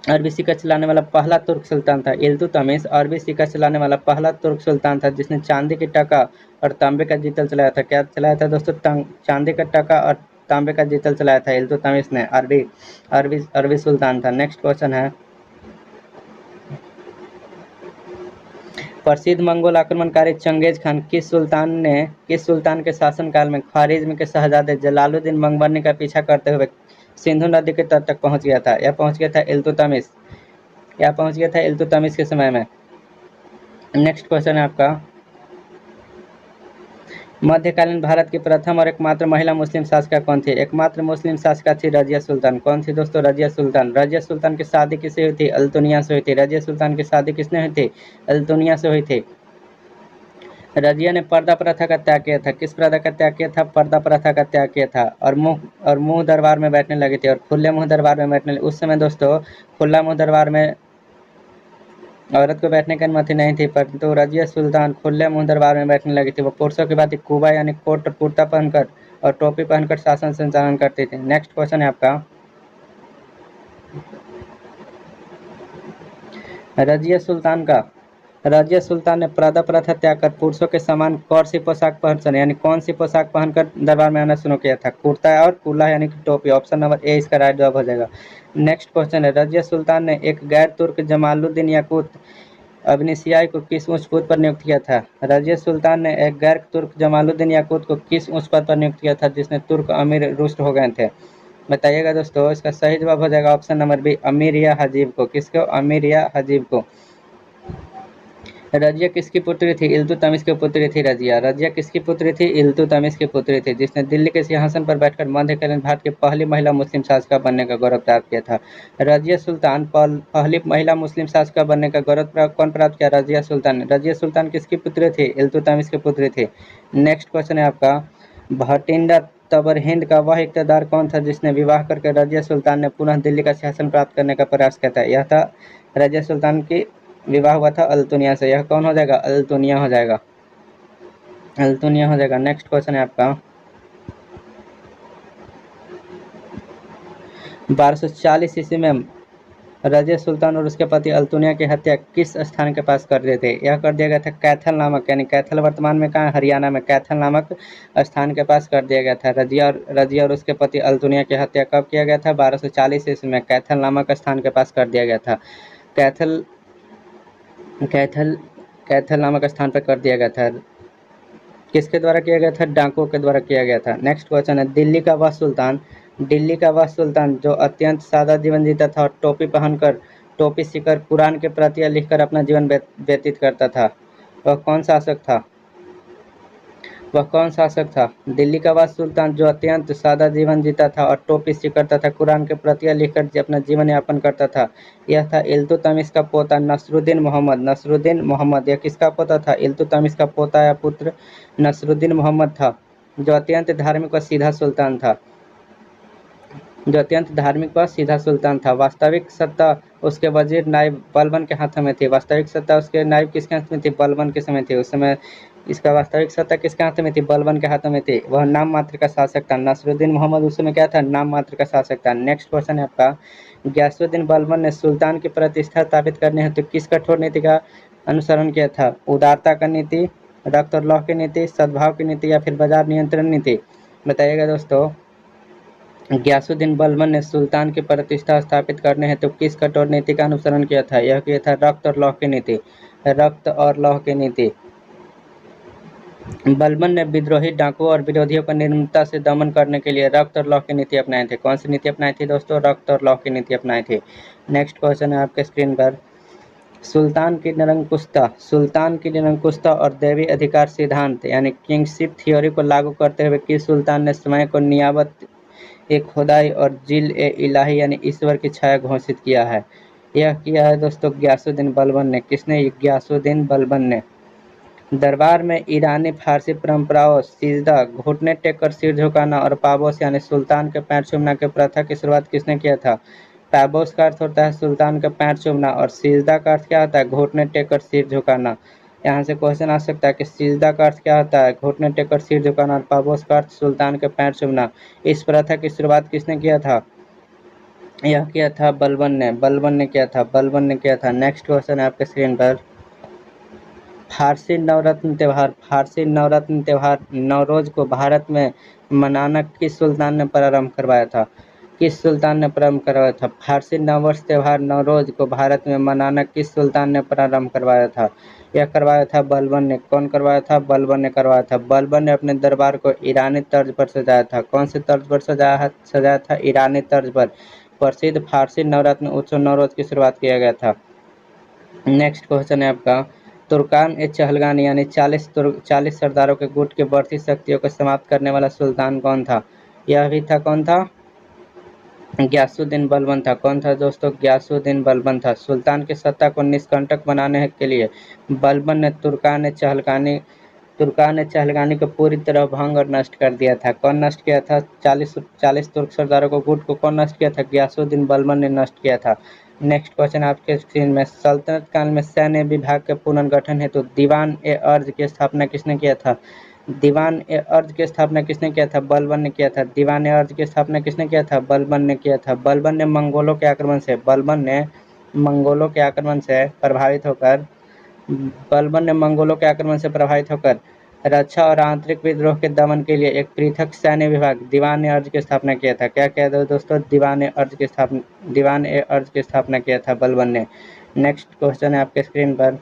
अरबी सिक्का चलाने वाला पहला तुर्क सुल्तान था इल्तुतमिश। अरबी सिक्का चलाने वाला पहला तुर्क सुल्तान था जिसने चांदी की टका और तांबे का जीतल चलाया था। क्या चलाया था दोस्तों? चांदी का टका और तांबे का जीतल चलाया था इल्तुतमिश ने। अरबी सुल्तान था। नेक्स्ट क्वेश्चन है प्रसिद्ध मंगोल आक्रमणकारी चंगेज खान किस सुल्तान के शासनकाल में ख्वारिज्म के शहजादे जलालुद्दीन मंगबरनी का पीछा करते हुए सिंधु नदी के तट तक पहुंच गया था? यह पहुंच गया था इल्तुतमिश के समय में। नेक्स्ट क्वेश्चन है आपका मध्यकालीन भारत की प्रथम और एकमात्र महिला मुस्लिम शासिका कौन थी? एकमात्र मुस्लिम शासिका थी रजिया सुल्तान। कौन थी दोस्तों? रजिया सुल्तान की शादी किससे हुई थी? अल्तुनिया से हुई थी। रजिया सुल्तान की शादी किसने हुई थी? अल्तुनिया से हुई थी। रजिया ने पर्दा प्रथा का त्याग किया था। किस प्रथा का त्याग किया था? पर्दा प्रथा का त्याग किया था और मुंह दरबार में बैठने लगी थी और खुले मुंह दरबार में बैठने उस समय दोस्तों खुला मुंह दरबार में औरत को बैठने की अनुमति नहीं थी, परंतु रजिया सुल्तान खुले मुंह दरबार में बैठने लगी थी। वो पुरुषों की बात कुबा यानी कोट कुर्ता पहनकर और टोपी पहनकर शासन संचालन करती थी। नेक्स्ट क्वेश्चन है आपका रजिया सुल्तान ने पर्दा प्रथा त्याग कर पुरुषों के समान कौन सी पोशाक पहनकर दरबार में आना शुरू किया था? कुर्ता और कुल्ला यानी कि टोपी। ऑप्शन नंबर ए इसका राइट जवाब हो जाएगा। नेक्स्ट क्वेश्चन है रजिया सुल्तान ने एक गैर तुर्क जमालुद्दीन याकूत अबनिसियाई को किस उच्च पद पर नियुक्त किया था? रजिया सुल्तान ने एक गैर तुर्क जमालुद्दीन याकूत को किस उच्च पद पर नियुक्त किया था जिसने तुर्क अमीर रुष्ट हो गए थे? बताइएगा दोस्तों। इसका सही जवाब हो जाएगा ऑप्शन नंबर बी अमीर या हजीब को। किसको? अमीर या हजीब को। रजिया किसकी पुत्री थी? इल्तुतमिश की पुत्री थी रजिया किसकी पुत्री थी? इल्तुतमिश की पुत्री थी जिसने दिल्ली के सिंहासन पर बैठकर मध्यकालीन भारत की पहली महिला मुस्लिम शासिका बनने का गौरव प्राप्त किया था। रजिया सुल्तान पहली महिला मुस्लिम शासिका बनने का गौरव कौन प्राप्त किया? रजिया सुल्तान किसकी पुत्री थी? इल्तुतमिश की पुत्री थी। नेक्स्ट क्वेश्चन है आपका भटिंडा तबरहिंद का वह इक़्तिदार कौन था जिसने विवाह करके रजिया सुल्तान ने पुनः दिल्ली का सिंहासन प्राप्त करने का प्रयास किया था? यह था रजिया सुल्तान की विवाह हुआ था अल्तुनिया से। यह कौन हो जाएगा? अल्तुनिया हो जाएगा। नेक्स्ट क्वेश्चन है आपका 1240 ईस्वी में रजिया सुल्तान और उसके पति अल्तुनिया की हत्या किस स्थान के पास कर दिए थे? यह कर दिया गया था कैथल नामक, यानी कैथल वर्तमान में कहाँ, हरियाणा में कैथल नामक स्थान के पास कर दिया गया था। रजिया और उसके पति अल्तुनिया की हत्या कब किया गया था? 1240 ईस्वी में कैथल नामक स्थान के पास कर दिया गया था। कैथल कैथल कैथल नामक स्थान पर कर दिया गया था। किसके द्वारा किया गया था? डाकुओं के द्वारा किया गया था। नेक्स्ट क्वेश्चन है, दिल्ली का वह सुल्तान जो अत्यंत सादा जीवन जीता था और टोपी सीकर कुरान के प्रतियां लिखकर अपना जीवन व्यतीत करता था, वह कौन शासक था? दिल्ली का वह सुल्तान जो अत्यंत सादा जीवन जीता था और टोपी सीकर तथा कुरान के प्रतियां लिखकर अपना जीवन यापन करता था, यह था इल्तुतमिश का पोता नसरुद्दीन मोहम्मद। यह किसका पोता था? इल्तुतमिश का पोता या पुत्र नसरुद्दीन मोहम्मद था, जो अत्यंत धार्मिक और सीधा सुल्तान था। वास्तविक सत्ता उसके वजीर नायब बलबन के हाथों में थी। वास्तविक सत्ता उसके नायब किसके हाथ में थी? बलबन के समय थी। उस समय इसका वास्तविक सत्ता किसके हाथों में थी? बलबन के हाथों में थी। वह नाम मात्र का शासक था। नसरुद्दीन मोहम्मद उस समय क्या था? नाम मात्र का शासक था। नेक्स्ट क्वेश्चन है आपका, गयासुद्दीन बलबन ने सुल्तान की प्रतिष्ठा स्थापित करने हेतु किस कठोर नीति का अनुसरण किया था? उदारता का नीति, रक्त और लौह की नीति, सद्भाव की नीति या फिर बाजार नियंत्रण नीति? बताइएगा दोस्तों। गयासुद्दीन बलबन ने सुल्तान की प्रतिष्ठा स्थापित करने हेतु किस कठोर नीति का अनुसरण किया था? यह किया था रक्त और लौह की नीति। बलबन ने विद्रोही, डाकुओं और विरोधियों को निर्ममता से दमन करने के लिए रक्त और लौह की नीति अपनाई थी। कौन सी नीति अपनाई थी दोस्तों? रक्त और लौह की नीति अपनाई थी। नेक्स्ट क्वेश्चन है आपके स्क्रीन पर, सुल्तान की निरंकुशता और दैवी अधिकार सिद्धांत यानी किंगशिप थ्योरी को लागू करते हुए किस सुल्तान ने स्वयं को नियाबत एक खुदाई और जिल ए इलाही यानी ईश्वर की छाया घोषित किया है? यह किया है दोस्तों गयासुद्दीन बलबन ने। किसने? गयासुद्दीन बलबन ने। दरबार में ईरानी फारसी परंपराओं सिजदा, घुटने टेक कर सिर झुकाना और पाबोस यानी सुल्तान के पैर चूमना की प्रथा की शुरुआत किसने किया था? पाबोस का अर्थ होता है सुल्तान का पैर चूमना और सिजदा का अर्थ क्या होता है? घुटने टेक कर सिर झुकाना। यहाँ से क्वेश्चन आ सकता है कि सिजदा का अर्थ क्या होता है? घुटने टेक कर सिर झुकाना और पाबोस का अर्थ सुल्तान के पैर चूमना। इस प्रथा की शुरुआत किसने किया था? यह किया था बलबन ने किया था। नेक्स्ट क्वेश्चन है आपके स्क्रीन पर, फारसी नवरत्न त्यौहार नवरोज को भारत में मनाना किस सुल्तान ने प्रारंभ करवाया था? फारसी नववर्ष त्यौहार नवरोज को भारत में मनाना किस सुल्तान ने प्रारंभ करवाया था? यह करवाया था बलबन ने। कौन करवाया था? बलबन ने करवाया था। बलबन ने अपने दरबार को ईरानी तर्ज पर सजाया था। कौन से तर्ज पर सजाया था? ईरानी तर्ज पर। प्रसिद्ध फारसी नवरत्न उत्सव नवरोज की शुरुआत किया गया था। नेक्स्ट क्वेश्चन है आपका, तुर्कान-ए-चहलगानी यानी 40 सरदारों के गुट की बढ़ती शक्तियों को समाप्त करने वाला सुल्तान कौन था? यह भी था कौन था? गयासुद्दीन बलबन था। कौन था दोस्तों? गयासुद्दीन बलबन था। सुल्तान की सत्ता को निष्कंटक बनाने के लिए बलबन ने तुर्कान-ए-चहलगानी को पूरी तरह भंग और नष्ट कर दिया था। कौन नष्ट किया था? 40 तुर्क सरदारों को गुट को कौन नष्ट किया था? गयासुद्दीन बलबन ने नष्ट किया था। नेक्स्ट क्वेश्चन आपके स्क्रीन में, सल्तनत काल में सैन्य विभाग के पुनर्गठन हेतु दीवान-ए-अर्ज की स्थापना किसने किया था? दीवान-ए-अर्ज की स्थापना किसने किया था? बलबन ने किया था। दीवान-ए-अर्ज की स्थापना किसने किया था? बलबन ने किया था। बलबन ने मंगोलों के आक्रमण से प्रभावित होकर रक्षा और आंतरिक विद्रोह के दमन के लिए एक पृथक सैन्य विभाग दीवान-ए-अर्ज की स्थापना किया था। क्या किया था दोस्तों? दीवान-ए-अर्ज की स्थापना किया था बलबन ने। नेक्स्ट क्वेश्चन है आपके स्क्रीन पर,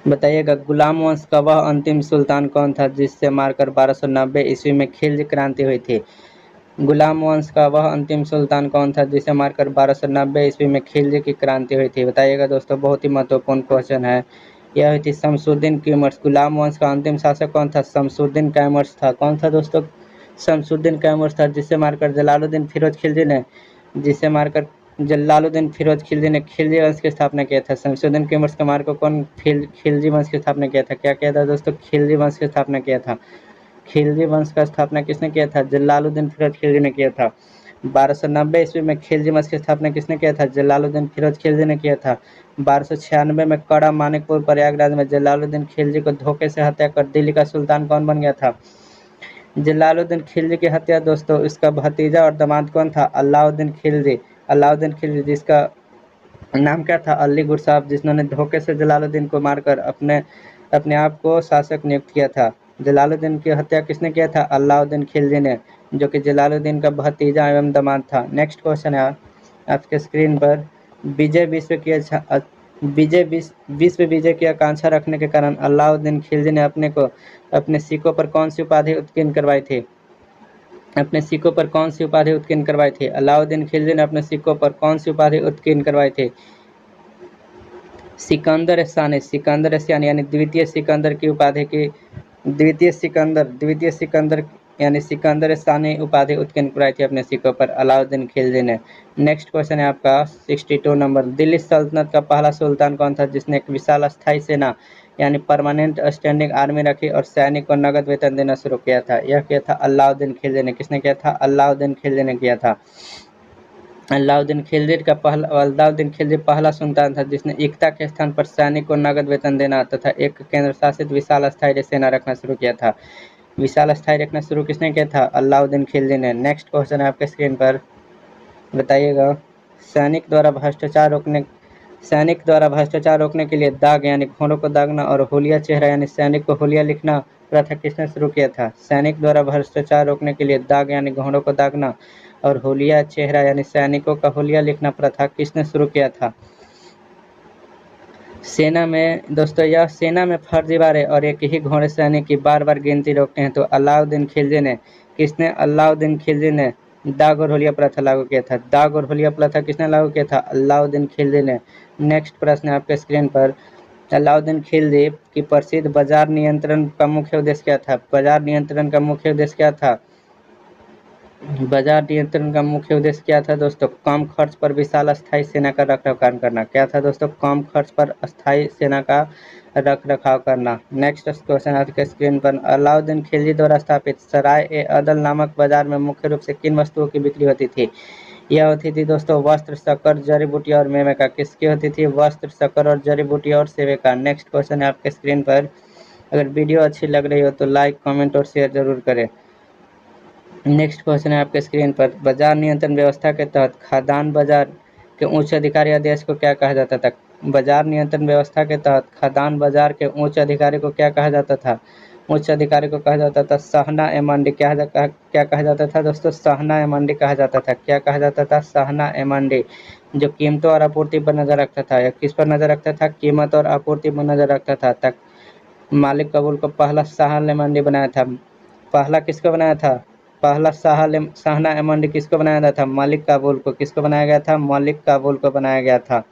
बताइएगा गुलाम वंश का वह अंतिम सुल्तान कौन था जिससे मारकर 1290 ईस्वी में खिलजी क्रांति हुई थी? गुलाम वंश का वह अंतिम सुल्तान कौन था जिसे मारकर 1290 ईस्वी में खिलजी की क्रांति हुई थी? बताइएगा दोस्तों, बहुत ही महत्वपूर्ण क्वेश्चन है। यह हुई थी शमसुद्दीन कैमर्स। गुलाम वंश का अंतिम शासक कौन था? शमसुद्दीन कैमर्स था। कौन था दोस्तों? शमसुद्दीन कैमर्स था, जिसे मारकर जलालुद्दीन फिरोज खिलजी ने खिलजी वंश की स्थापना किया था। शमसुद्दीन कैमर्स के मार को कौन खिलजी वंश की स्थापना किया था? क्या किया था दोस्तों? खिलजी वंश की स्थापना किया था। खिलजी वंश का स्थापना किसने किया था? जलालुद्दीन फिरोज खिलजी ने किया था। 1290 ईस्वी में खिलजी वंश की स्थापना किसने किया था? जलालुद्दीन फिरोज खिलजी ने किया था। 1296 में कड़ा मानिकपुर प्रयागराज में जलालुद्दीन खिलजी को धोखे से हत्या कर दिल्ली का सुल्तान कौन बन गया था? जलालुद्दीन खिलजी की हत्या दोस्तों, इसका भतीजा और दामाद कौन था? अलाउद्दीन खिलजी। अलाउद्दीन खिलजी जिसका नाम क्या था? अली गुरसाब, जिन्होंने धोखे से जलालुद्दीन को मारकर अपने आप को शासक नियुक्त किया था। जलालुद्दीन की हत्या किसने किया था? अलाउद्दीन खिलजी ने, जो कि जलालुद्दीन का भतीजा एवं दामाद था। नेक्स्ट क्वेश्चन है आपके स्क्रीन पर, विजय विश्व की विश्व विजय की आकांक्षा रखने के कारण अलाउद्दीन खिलजी ने अपने सिक्कों पर कौन सी उपाधि उत्कीर्ण करवाई थी? अपने सिक्कों पर कौन सी उपाधि उत्कीर्ण करवाई थी? अलाउद्दीन खिलजी ने अपने सिक्कों पर कौन सी उपाधि उत्कीर्ण करवाई थी? सिकंदर शानी यानी द्वितीय सिकंदर की उपाधि की द्वितीय सिकंदर यानी सिकंदर शानी उपाधि उत्कीर्ण कराई थी अपने सिक्कों पर अलाउद्दीन खिलजी ने। नेक्स्ट क्वेश्चन है आपका 62 नंबर, दिल्ली सल्तनत का पहला सुल्तान कौन था जिसने एक विशाल अस्थायी सेना यानी परमानेंट स्टैंडिंग आर्मी रखी और सैनिक को नगद वेतन देना शुरू किया था? यह किया था अलाउद्दीन खिलजी ने। किसने किया था? अलाउद्दीन खिलजी ने किया था। अलाउद्दीन खिलजी पहला सुल्तान था जिसने एकता के स्थान पर सैनिक को नगद वेतन देना तथा एक केंद्र शासित विशाल अस्थायी सेना रखना शुरू किया था। विशाल अस्थायी रखना शुरू किसने किया था? अलाउद्दीन खिलजी ने। नेक्स्ट क्वेश्चन है आपके स्क्रीन पर, बताइएगा। सैनिक द्वारा भ्रष्टाचार रोकने के लिए दाग यानी घोड़ों को दागना और होलिया चेहरा यानी सैनिक को होलिया लिखना प्रथा किसने शुरू किया था? सैनिक द्वारा भ्रष्टाचार रोकने के लिए दाग यानी घोड़ों को दागना और होलिया चेहरा यानी सैनिकों का होलिया लिखना प्रथा किसने शुरू किया था? सेना में फर्जीवाड़े और एक ही घोड़े सैनिक की बार बार गिनती रोकते हैं तो अलाउद्दीन खिलजी ने दाग और होलिया प्रथा लागू किया था। दाग और होलिया प्रथा किसने लागू किया था? अलाउद्दीन खिलजी ने। नेक्स्ट प्रश्न है आपके स्क्रीन पर, अलाउद्दीन खिलजी की प्रसिद्ध बाजार नियंत्रण का मुख्य उद्देश्य क्या था? बाजार नियंत्रण का मुख्य उद्देश्य क्या था? बाजार नियंत्रण का मुख्य उद्देश्य क्या था दोस्तों? कम खर्च पर विशाल अस्थायी सेना का रखरखाव करना। क्या था दोस्तों? कम खर्च पर अस्थायी सेना का रखरखाव करना। नेक्स्ट क्वेश्चन आपके स्क्रीन पर, अलाउद्दीन खिलजी द्वारा स्थापित सराय ए अदल नामक बाजार में मुख्य रूप से किन वस्तुओं की बिक्री होती थी? यह होती थी दोस्तों वस्त्र, शक्कर, जड़ी बूटी और मेवे का। किसकी होती थी? वस्त्र, शक्कर और जड़ी बूटी और सेवे का। नेक्स्ट क्वेश्चन है आपके स्क्रीन पर, अगर वीडियो अच्छी लग रही हो तो लाइक, कमेंट और शेयर जरूर करें। नेक्स्ट क्वेश्चन है आपके स्क्रीन पर, बाजार नियंत्रण व्यवस्था के तहत खाद्यान्न बाजार के उच्च अधिकारी आदेश को क्या कहा जाता था? बाजार नियंत्रण व्यवस्था के तहत खाद्यान्न बाजार के उच्च अधिकारी को क्या कहा जाता था? उच्च अधिकारी को कहा जाता था सहना ए मंडी। क्या कहा जाता था दोस्तों? सहना ए मंडी कहा जाता था। क्या कहा जाता था? सहना ए मंडी, जो कीमतों और आपूर्ति पर नजर रखता था। या किस पर नजर रखता था? कीमत और आपूर्ति पर नजर रखता था। तक मालिक कबूल को पहला सहना ए मंडी बनाया था। पहला किसको बनाया था? पहला सहना ए मंडी किसको बनाया गया था? मलिक काबुल को। किसको बनाया गया था? मलिक काबुल को बनाया गया था।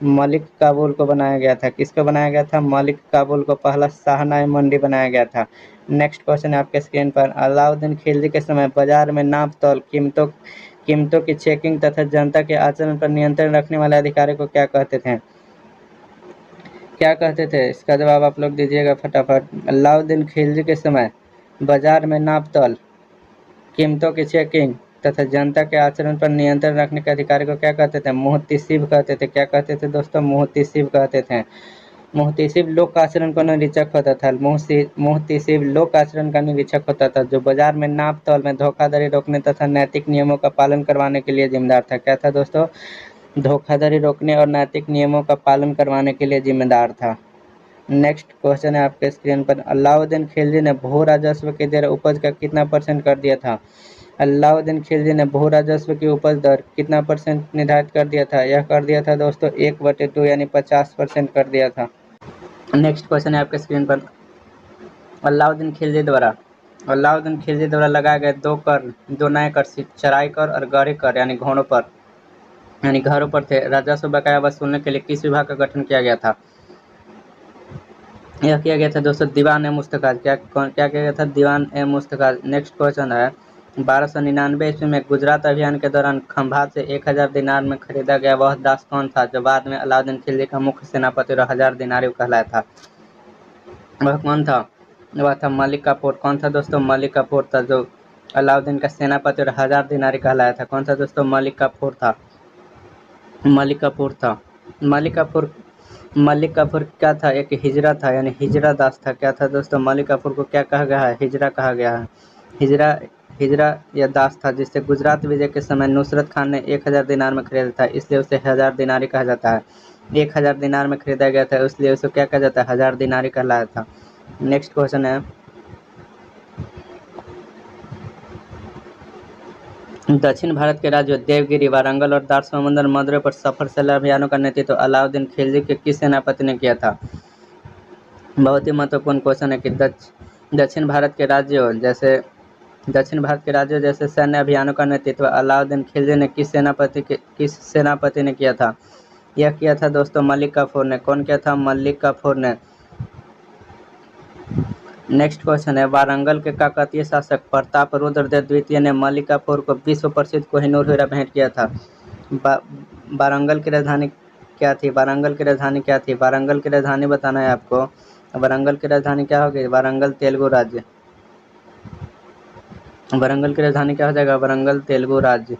मलिक काबुल को बनाया गया था। किसको बनाया गया था? मलिक काबुल को पहला सहना ए मंडी बनाया गया था। नेक्स्ट क्वेश्चन है आपके स्क्रीन पर, अलाउद्दीन खिलजी के समय बाजार में नाप तौल, कीमतों की चेकिंग तथा जनता के आचरण पर नियंत्रण रखने वाले अधिकारी को क्या कहते थे? क्या कहते थे? इसका जवाब आप लोग दीजिएगा फटाफट। अलाउद्दीन खिलजी के समय बाजार में नाप तौल, कीमतों की चेकिंग तथा जनता के आचरण पर नियंत्रण रखने के अधिकारी को क्या कहते थे? मुहतसिब कहते थे। क्या कहते थे दोस्तों? मुहतसिब कहते थे। मुहतसिब लोक आचरण का निरीक्षक होता था। मुहतसिब लोक आचरण का निरीक्षक होता था जो बाजार में नाप तौल में धोखाधड़ी रोकने तथा नैतिक नियमों का पालन करवाने के लिए जिम्मेदार था। क्या था दोस्तों? धोखाधड़ी रोकने और नैतिक नियमों का पालन करवाने के लिए जिम्मेदार था। नेक्स्ट क्वेश्चन है आपके स्क्रीन पर, अलाउद्दीन खिलजी ने भू राजस्व के दर उपज का कितना % कर दिया था? अलाउद्दीन खिलजी ने भू राजस्व की उपज दर कितना % निर्धारित कर दिया था? यह कर दिया था दोस्तों 1/2 यानी 50% कर दिया था। नेक्स्ट क्वेश्चन है आपके स्क्रीन पर, अलाउद्दीन खिलजी द्वारा लगाए गए दो नए कर, चराई कर और गहरी कर यानी घरों पर थे। राजस्व बकाया वसूलने के लिए किस विभाग का गठन किया गया था? यह किया गया था दोस्तों दीवान ए मुस्तकाज। क्या किया गया था? दीवान ए मुस्तकाज। नेक्स्ट क्वेश्चन है, 1299 ईस्वी में गुजरात अभियान के दौरान खंभात से 1000 दिनार में खरीदा गया वह दास कौन था जो बाद में अलाउद्दीन खिलजी का मुख्य सेनापति और 1000 दिनारी कहलाया था? वह कौन था? वह था मलिक काफूर। कौन था दोस्तों? मलिक काफूर था जो अलाउद्दीन का सेनापति और 1000 दिनारी कहलाया था। कौन था दोस्तों? मलिक काफूर था। मलिक काफूर क्या था? एक हिजरा था यानी हिजरा दास था। क्या था दोस्तों? मलिक काफूर को क्या कहा गया है? हिजरा कहा गया है। हिजरा हिजरा या दास था, जिसे गुजरात विजय के समय नुसरत खान ने 1000 दिनार में खरीदा था, इसलिए उसे 1000 दिनारी कहा जाता है। 1000 दिनार में खरीदा गया था, इसलिए उसे क्या कहा जाता है, 1000 दिनारी कहलाया था। नेक्स्ट क्वेश्चन है, दक्षिण भारत के राज्यों देवगिरी, वारंगल और दारसमुंदर मदुरै पर सफल सैन्य अभियानों का नेतृत्व अलाउद्दीन खिलजी के किस सेनापति ने किया था। बहुत ही महत्वपूर्ण क्वेश्चन है कि दक्षिण भारत के राज्यों जैसे सैन्य अभियानों का नेतृत्व अलाउद्दीन खिलजी ने किस सेनापति ने किया था। यह किया था दोस्तों मलिक काफूर ने। कौन किया था, मलिक काफूर ने। नेक्स्ट क्वेश्चन है, वारंगल के काकतीय शासक प्रताप रुद्र द्वितीय ने मलिक काफूर को विश्व प्रसिद्ध कोहिनूर हीरा भेंट किया था। वारंगल की राजधानी क्या थी, वारंगल की राजधानी क्या थी, वारंगल की राजधानी बताना है आपको। वारंगल की राजधानी क्या होगी, वारंगल तेलुगु राज्य। वारंगल की राजधानी क्या हो जाएगा, वारंगल तेलुगु राज्य।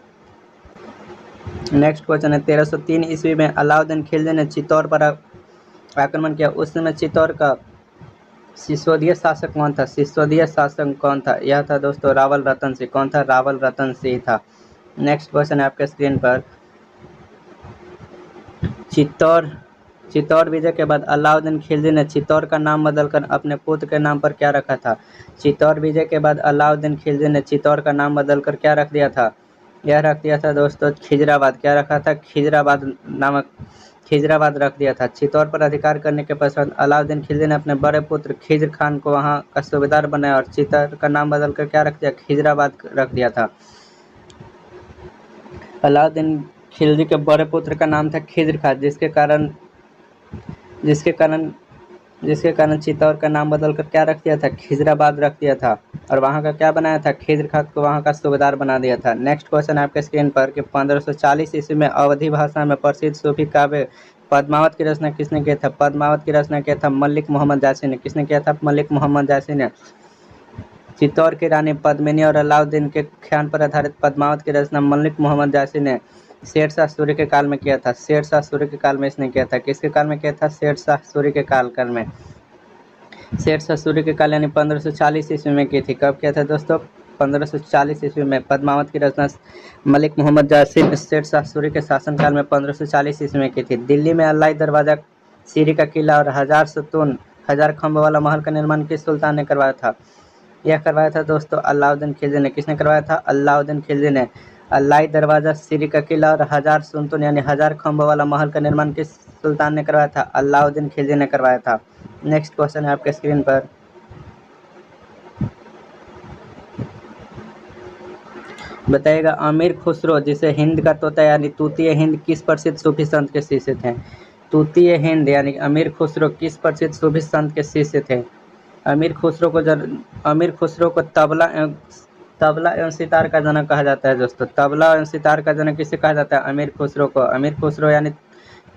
नेक्स्ट क्वेश्चन है, 1303 ईस्वी में अलाउद्दीन खिलजी ने चित्तौड़ पर आक्रमण किया। उस समय चित्तौड़ का सिसोदिया शासक कौन था, सिसोदिया शासक कौन था। यह था दोस्तों रावल रतन सिंह। कौन था, रावल रतन सिंह था। नेक्स्ट क्वेश्चन है आपके स्क्रीन पर, चित्तौड़ विजय के बाद अलाउद्दीन खिलजी ने चित्तौड़ का नाम बदलकर अपने पुत्र के नाम पर क्या रखा था। चित्तौड़ विजय के बाद अलाउद्दीन खिलजी ने चित्तौड़ का नाम बदलकर क्या रख दिया था, यह रख दिया था दोस्तों खिजराबाद। क्या रखा था, खिजराबाद रख दिया था। चित्तौड़ पर अधिकार करने के पश्चात अलाउद्दीन खिलजी ने अपने बड़े पुत्र खिज्र खान को वहां का सूबेदार बनाया और चित्तौड़ का नाम बदलकर क्या रख दिया, खिजराबाद रख दिया था। अलाउद्दीन खिलजी के बड़े पुत्र का नाम था खिज्र खान, जिसके कारण चित्तौड़ का नाम बदलकर क्या रख दिया था, खिजराबाद रख दिया था और वहां का क्या बनाया था, खिज्र खान को वहां का सूबेदार बना दिया था। नेक्स्ट क्वेश्चन है आपके स्क्रीन पर कि 1540 ईस्वी में अवधी भाषा में प्रसिद्ध सूफी काव्य पद्मावत की रचना किसने किया था। पद्मावत की रचना किया था मलिक मोहम्मद जायसी ने। किसने किया था, मलिक मोहम्मद जायसी ने। चित्तौड़ की रानी पद्मिनी और अलाउद्दीन के ख्याल पर आधारित पद्मावत की रचना मलिक मोहम्मद जायसी ने शेरशाह सूरी के काल में किया था। शेरशाह सूरी के काल में इसने किया था। किसके काल में किया था, शेरशाह सूरी के काल में। शेरशाह सूरी के काल यानी 1540 ईस्वी में की थी। कब किया था दोस्तों, 1540 ईस्वी में। पद्मावत की रचना मलिक मोहम्मद जायसी ने शेरशाह सूरी के शासनकाल में 1540 ईस्वी में की थी। दिल्ली में अलाई दरवाजा, सीरी का किला और 1000 सतून 1000 खंभों वाला महल का निर्माण किस सुल्तान ने करवाया था। यह करवाया था दोस्तों अलाउद्दीन खिलजी ने। किसने करवाया था, अलाउद्दीन खिलजी ने। अलाई दरवाजा, सीरी का किला और 1000 सुतून यानी 1000 खंभों वाला महल का निर्माण किस सुल्तान ने करवाया था, अलाउद्दीन खिलजी ने करवाया था। नेक्स्ट क्वेश्चन है आपके स्क्रीन पर, बताइएगा अमीर खुसरो जिसे हिंद का तोता यानी तूतीय हिंद किस प्रसिद्ध सूफी संत के शिष्य थे। तूतीय हिंद यानी अमीर खुसरो किस प्रसिद्ध सूफी संत के शिष्य थे। अमीर खुसरो को तबला एवं सितार का जनक कहा जाता है दोस्तों। तबला एवं सितार का जनक किसे कहा जाता है, अमीर खुसरो को। अमीर खुसरो यानी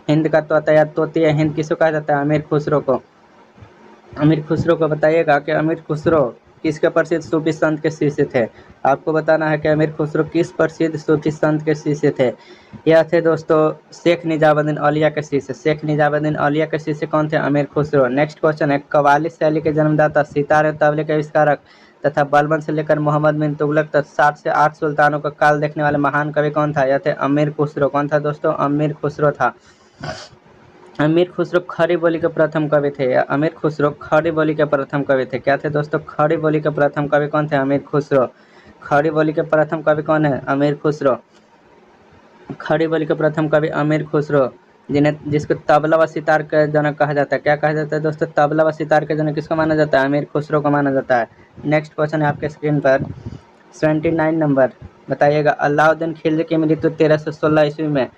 हिंद का तोता या तोतीय हिंद किसे कहा जाता है, अमीर खुसरो को। अमीर खुसरो को बताइएगा कि अमीर खुसरो किसके प्रसिद्ध सूफी संत के शिष्य थे। आपको बताना है कि अमीर खुसरो किस प्रसिद्ध सूफी संत के शिष्य थे। यह थे दोस्तों शेख निजामुद्दीन औलिया के शिष्य। शेख निजामुद्दीन औलिया के शिष्य कौन थे, अमीर खुसरो। नेक्स्ट क्वेश्चन है, कव्वाली शैली के जन्मदाता, सितार एवं तबले के आविष्कारक तथा बलबन से लेकर मोहम्मद बिन तुगलक तक 7 से 8 सुल्तानों का काल देखने वाले महान कवि कौन था। यह थे अमीर खुसरो। कौन था दोस्तों, अमीर खुसरो था। अमीर खुसरो खड़ी बोली के प्रथम कवि थे। अमीर खुसरो खड़ी बोली के प्रथम कवि थे। क्या थे दोस्तों, खड़ी बोली के प्रथम कवि कौन थे, अमीर खुसरो। खड़ी बोली के प्रथम कवि कौन है, अमीर खुसरो। खड़ी बोली के प्रथम कवि अमीर खुसरो, जिसको तबला व सितार का जनक कहा जाता है। क्या कहा जाता है दोस्तों, तबला व सितार के जनक किसको माना जाता है, अमीर खुसरो को माना जाता है। नेक्स्ट क्वेश्चन है आपके स्क्रीन पर 79 नंबर, बताइएगा अलाउद्दीन खिलजी की मृत्यु 1316 ईस्वी में।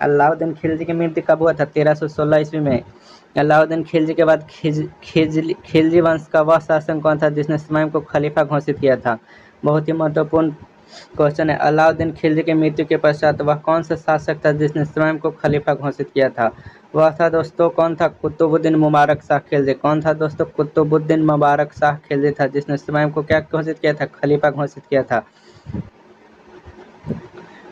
अलाउद्दीन खिलजी की मृत्यु कब हुआ था, 1316 ईस्वी में। अलाउद्दीन खिलजी के बाद खिलजी वंश का वह शासक कौन था जिसने स्वयं को खलीफा घोषित किया था। बहुत ही महत्वपूर्ण क्वेश्चन है। अलाउद्दीन खिलजी की मृत्यु के पश्चात वह कौन सा शासक था जिसने स्वयं को खलीफा घोषित किया था। वह था दोस्तों कौन था, कुतुबुद्दीन मुबारक शाह खिलजी। कौन था दोस्तों, कुतुबुद्दीन मुबारक शाह खिलजी था जिसने स्वयं को क्या घोषित किया था, खलीफा घोषित किया था।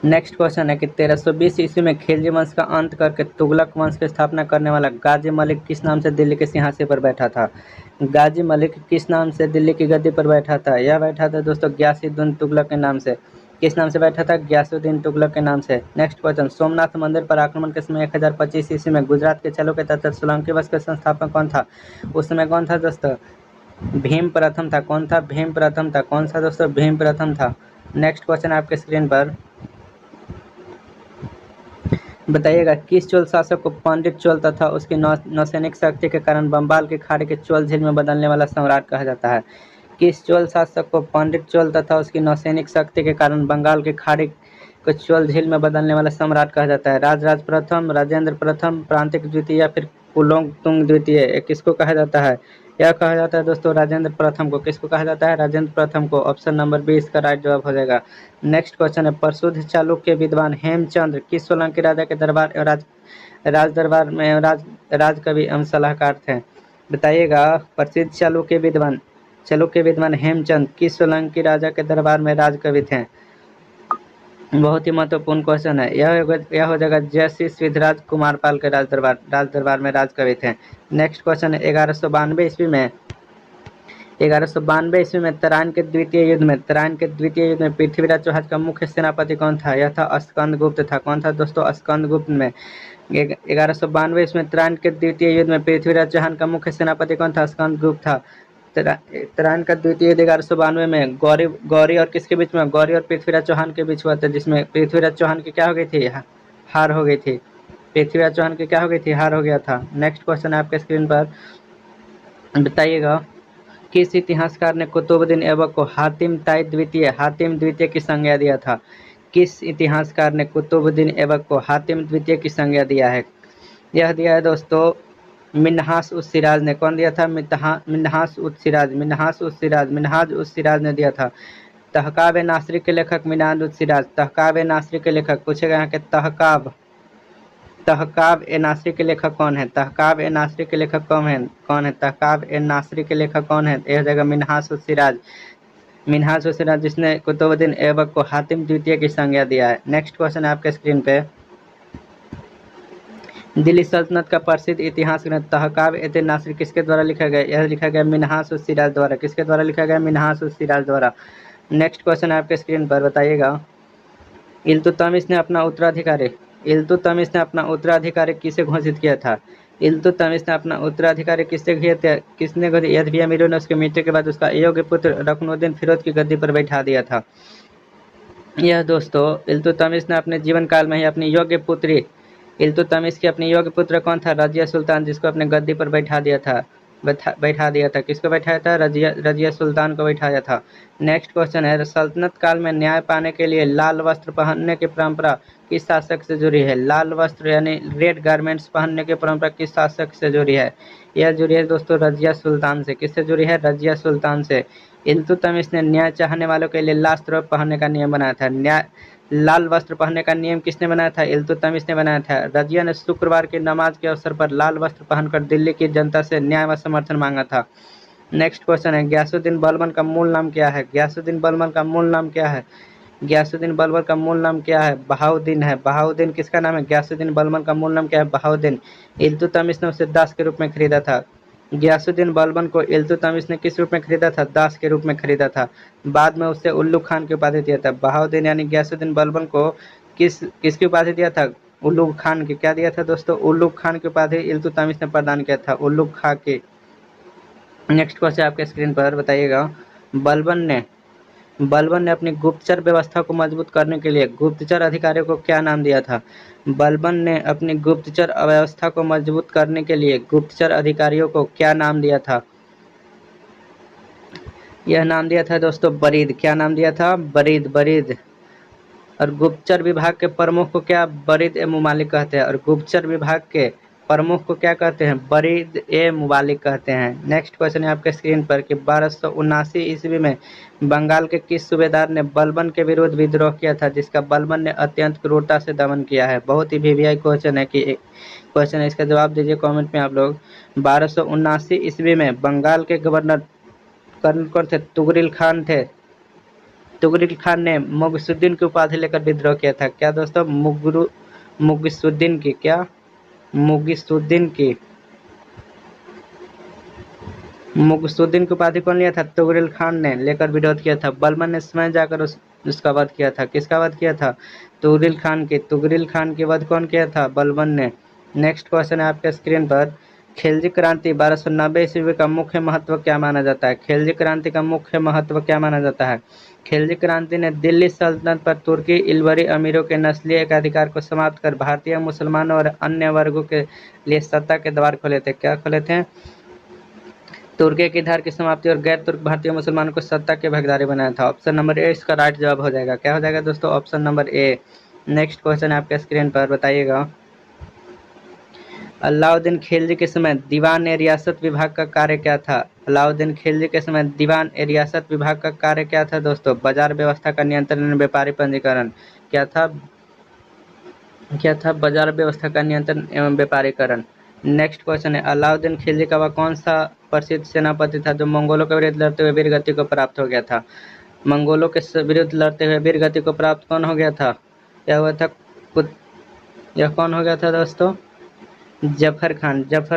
नेक्स्ट क्वेश्चन है कि 1320 ईस्वी में खिलजी वंश का अंत करके तुगलक वंश की स्थापना करने वाला गाजी मलिक किस नाम से दिल्ली के सिंहासन पर बैठा था। गाजी मलिक किस नाम से दिल्ली की गद्दी पर बैठा था? यह बैठा था दोस्तों ग्यासुद्दीन तुगलक के नाम से। किस नाम से बैठा था? ग्यासुद्दीन तुगलक के नाम से। नेक्स्ट क्वेश्चन, सोमनाथ मंदिर पर आक्रमण के समय 1025 ईस्वी में गुजरात के चालुक्य तथा सोलंकी वंश के संस्थापक कौन था? उस समय कौन था दोस्तों? भीम प्रथम था। कौन था? भीम प्रथम था। कौन सा दोस्तों? भीम प्रथम था। नेक्स्ट क्वेश्चन आपके स्क्रीन पर, बताइएगा किस चोल शासक को पंडित चोल तथा उसकी नौसैनिक शक्ति के कारण बंगाल की खाड़ी के चोल झील में बदलने वाला सम्राट कहा जाता है? किस चोल शासक को पंडित चोल तथा उसकी नौसैनिक शक्ति के कारण बंगाल की खाड़ी को चोल झील में बदलने वाला सम्राट कहा जाता है? राजराज प्रथम, राजेंद्र प्रथम, प्रांतिक द्वितीय या फिर कुलोत्तुंग द्वितीय? ये किसको कहा जाता है? यह कहा जाता है दोस्तों राजेंद्र प्रथम को। किसको कहा जाता है? राजेंद्र प्रथम को। ऑप्शन नंबर 20 का राइट जवाब हो जाएगा। नेक्स्ट क्वेश्चन है, प्रसिद्ध चालुक्य विद्वान हेमचंद्र किस सोलंकी राजा के दरबार एवं राज दरबार में राजकवि एवं सलाहकार थे? बताइएगा प्रसिद्ध चालुक्य विद्वान हेमचंद किस सोलंकी राजा के दरबार में राजकवि थे? बहुत ही महत्वपूर्ण क्वेश्चन है। यह हो जाएगा जयश्री सिद्धराज कुमारपाल के राज दरबार में राजकवि थे। नेक्स्ट क्वेश्चन है, 1192 ईस्वी में तराइन के द्वितीय युद्ध में पृथ्वीराज चौहान का मुख्य सेनापति कौन था? यह था स्कंदगुप्त था। कौन था दोस्तों? स्कंदगुप्त में 1192 ईस्वी में तराइन के द्वितीय युद्ध में पृथ्वीराज चौहान का मुख्य सेनापति कौन था? स्कंदगुप्त था। तराइन का द्वितीय युद्ध 1192 में गौरी और किसके बीच में? गौरी और पृथ्वीराज चौहान के बीच हुआ था, जिसमें पृथ्वीराज चौहान की क्या हो गई थी? हार हो गई थी। पृथ्वीराज चौहान की क्या हो गई थी? हार हो गया था। नेक्स्ट क्वेश्चन है आपके स्क्रीन पर, बताइएगा किस इतिहासकार ने कुतुबुद्दीन ऐबक को हातिम द्वितीय की संज्ञा दिया था? किस इतिहासकार ने कुतुबुद्दीन ऐबक को हातिम द्वितीय की संज्ञा दिया है? यह दिया है दोस्तों मिन्हाज उस सिराज ने। कौन दिया था? मिन्हाज उस सिराज ने दिया था। तहकाब ए नासरी के लेखक मिन्हाज उस सिराज। तहकाब ए नासरी के लेखक पूछेगा यहाँ के तहकाब ए नासरी के लेखक कौन है? तहकाब ए नासरी के लेखक कौन है? तहकाब ए नासरी के लेखक कौन है? यह जगह मिन्हाज उस सिराज जिसने कुतुबुद्दीन ऐबक को हातिम द्वितीय की संज्ञा दिया है। नेक्स्ट क्वेश्चन है आपके स्क्रीन पे, दिल्ली सल्तनत का प्रसिद्ध इतिहास ग्रंथ तहकाब ए नासरी किसके द्वारा लिखा गया? यह लिखा गया मिन्हाज उस सिराज द्वारा। किसके द्वारा लिखा गया? मिन्हाज उस सिराज द्वारा। नेक्स्ट क्वेश्चन है आपके स्क्रीन पर, बताइएगा इल्तुतमिश ने अपना उत्तराधिकारी किसे घोषित किया था? इल्तुतमिश ने अपना उत्तराधिकारी किसने यद्यपि अमीरों ने उसकी मृत्यु के बाद उसका योग्य पुत्र रुकनुद्दीन फिरोज की गद्दी पर बैठा दिया था। यह दोस्तों इल्तुतमिश ने अपने जीवन काल में ही अपनी योग्य पुत्री इल्तुतमिश की अपनी योग्य पुत्र कौन था? रजिया सुल्तान, जिसको अपने गद्दी पर बैठा दिया था। किसको बैठाया था? रजिया सुल्तान को बैठाया था। नेक्स्ट क्वेश्चन है, सल्तनत काल में न्याय पाने के लिए लाल वस्त्र पहनने की परंपरा किस शासक से जुड़ी है? लाल वस्त्र यानी रेड गारमेंट्स पहनने की परंपरा किस शासक से जुड़ी है? यह जुड़ी है दोस्तों रजिया सुल्तान से। किससे जुड़ी है? रजिया सुल्तान से। इल्तुतमिश ने न्याय चाहने वालों के लिए लाल वस्त्र पहनने का नियम बनाया था। लाल वस्त्र पहनने का नियम किसने बनाया था? इल्तुतमिश ने बनाया था। रजिया ने शुक्रवार की नमाज के अवसर पर लाल वस्त्र पहनकर दिल्ली की जनता से न्याय व समर्थन मांगा था। नेक्स्ट क्वेश्चन है, गयासुद्दीन बलबन का मूल नाम क्या है? गयासुद्दीन बलबन का मूल नाम क्या है? बहाउद्दीन है। बहाउद्दीन किसका नाम है? गयासुद्दीन बलबन का मूल नाम क्या है? बहाउद्दीन। इल्तुतमिश ने उसे दास के रूप में खरीदा था। गयासुद्दीन बलबन को इल्तुतमिश ने किस रूप में खरीदा था? दास के रूप में खरीदा था। बाद में उसे उल्लू खान की उपाधि दिया था। बहाउद्दीन यानी गयासुद्दीन बलबन को किसकी उपाधि दिया था? उल्लू खान की। क्या दिया था दोस्तों? उल्लू खान की उपाधि इल्तुतमिश ने प्रदान किया था, उल्लू खां की। नेक्स्ट क्वेश्चन आपके स्क्रीन पर, बताइएगा बलबन ने अपनी गुप्तचर व्यवस्था को मजबूत करने के लिए गुप्तचर अधिकारियों को क्या नाम दिया था? बलबन ने अपनी गुप्तचर व्यवस्था को मजबूत करने के लिए गुप्तचर अधिकारियों को क्या नाम दिया था? यह नाम दिया था दोस्तों बरीद। क्या नाम दिया था? बरीद। और गुप्तचर विभाग के प्रमुख को क्या? बरीद ए मुमालिक कहते हैं। और गुप्तचर विभाग के प्रमुख को क्या कहते हैं? बरीद ए मुबालिक कहते हैं। नेक्स्ट क्वेश्चन है आपके स्क्रीन पर कि 1279 ईस्वी में बंगाल के किस सूबेदार ने बलबन के विरुद्ध विद्रोह किया था, जिसका बलबन ने अत्यंत क्रूरता से दमन किया है? बहुत ही वीवीआई क्वेश्चन है क्वेश्चन है, इसका जवाब दीजिए कमेंट में आप लोग। 1279 ईस्वी में बंगाल के गवर्नर कौन थे? तुगरिल खान ने मुगीसुद्दीन की उपाधि लेकर विद्रोह किया था। क्या दोस्तों? मुगीसुद्दीन की मुगसुद्दीन की उपाधि कौन लिया था? तुगरिल खान ने लेकर विरोध किया था। बलबन ने स्वयं जाकर उसका वध किया था। किसका वध किया था? तुगरिल खान की वध कौन किया था? बलबन ने। नेक्स्ट क्वेश्चन है आपके स्क्रीन पर, खिलजी क्रांति 1290 ईस्वी का मुख्य महत्व क्या माना जाता है? खिलजी क्रांति का मुख्य महत्व क्या माना जाता है? खिलजी क्रांति ने दिल्ली सल्तनत पर तुर्की इलवरी अमीरों के नस्लीय एकाधिकार को समाप्त कर भारतीय मुसलमानों और अन्य वर्गों के लिए सत्ता के द्वार खोले थे। क्या खोले थे? तुर्की की धार की समाप्ति और गैर तुर्क भारतीय मुसलमानों को सत्ता के भागीदारी बनाया था। ऑप्शन नंबर ए इसका राइट जवाब हो जाएगा। क्या हो जाएगा दोस्तों? Option number A. Next question आपके स्क्रीन पर, बताइएगा, अलाउद्दीन खिलजी के समय दीवान ए रियासत विभाग का कार्य क्या था? अलाउद्दीन खिलजी के समय दीवान ए रियासत विभाग का कार्य क्या था दोस्तों? बाजार व्यवस्था का नियंत्रण, व्यापारी पंजीकरण। क्या था? बाजार व्यवस्था का नियंत्रण एवं व्यापारीकरण। नेक्स्ट क्वेश्चन है, अलाउद्दीन खिलजी का वह कौन सा प्रसिद्ध सेनापति था जो मंगोलों के विरुद्ध लड़ते हुए वीरगति को प्राप्त हो गया था? मंगोलों के विरुद्ध लड़ते हुए वीरगति को प्राप्त कौन हो गया था? यह हुआ था यह कौन हो गया था दोस्तों? जफर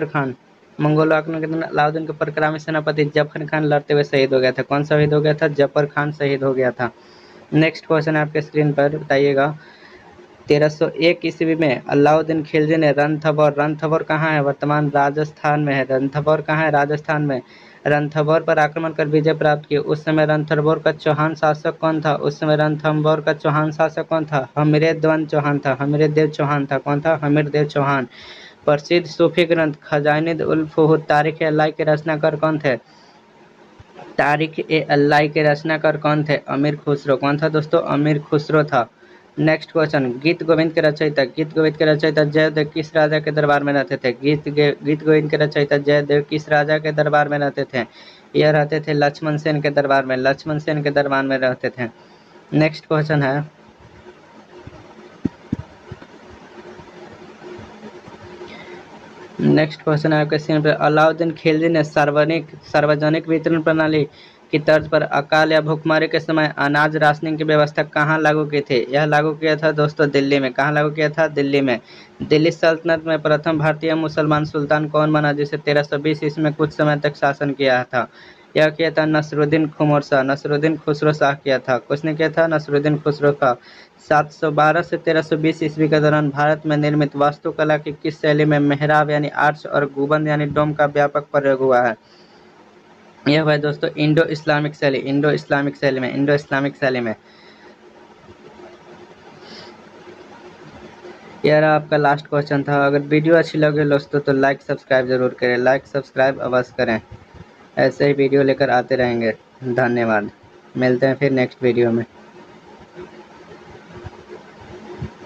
खान। मंगोल आक्रमण के दौरान अलाउद्दीन के पराक्रमी सेनापति जफर खान लड़ते हुए शहीद हो गया था। कौन शहीद हो गया था? जफर खान शहीद हो गया था। नेक्स्ट क्वेश्चन आपके स्क्रीन पर, बताइएगा, 1301 ईस्वी में अलाउद्दीन खिलजी ने रणथंभौर कहाँ है? वर्तमान राजस्थान में है। रणथंभौर कहाँ है? राजस्थान में। रणथंभौर पर आक्रमण कर विजय प्राप्त की। उस समय रणथंभौर का चौहान शासक कौन था? हमीरदेव चौहान था। कौन था? हमीरदेव चौहान। प्रसिद्ध सूफी ग्रंथ खजानिद-उल-फुहूद तारीख-ए-अल्लाही के रचनाकार कौन थे? तारीख-ए-अल्लाही के रचनाकार कौन थे? अमीर खुसरो। कौन था दोस्तों? अमीर खुसरो था। नेक्स्ट क्वेश्चन, गीत गोविंद के रचयिता जयदेव किस राजा के दरबार में रहते थे? गीत गोविंद के रचयिता जयदेव किस राजा के दरबार में रहते थे? यह रहते थे लक्ष्मण सेन के दरबार में। रहते थे। नेक्स्ट क्वेश्चन है, आपके स्क्रीन पर, अलाउद्दीन खिलजी ने सार्वजनिक वितरण प्रणाली की तर्ज पर अकाल या भूखमरी के समय अनाज राशनिंग की व्यवस्था कहाँ लागू की थी? यह लागू किया था दोस्तों दिल्ली में। कहाँ लागू किया था? दिल्ली में। दिल्ली सल्तनत में प्रथम भारतीय मुसलमान सुल्तान कौन बना जिसे 1320 ईस्वी में कुछ समय तक शासन किया था? यह किया था नसरुद्दीन खुसरो शाह किया था। किसने किया था? नसरुद्दीन खुसरो शाह। 712 से 1320 ईस्वी के दौरान भारत में निर्मित वास्तुकला की किस शैली में मेहराब यानी आर्च और गुंबद यानी डोम का व्यापक प्रयोग हुआ है? यह हुआ दोस्तों इंडो इस्लामिक शैली में। यह रहा आपका लास्ट क्वेश्चन था। अगर वीडियो अच्छी लगे दोस्तों तो लाइक सब्सक्राइब जरूर करें। अवश्य करें। ऐसे ही वीडियो लेकर आते रहेंगे। धन्यवाद। मिलते हैं फिर नेक्स्ट वीडियो में।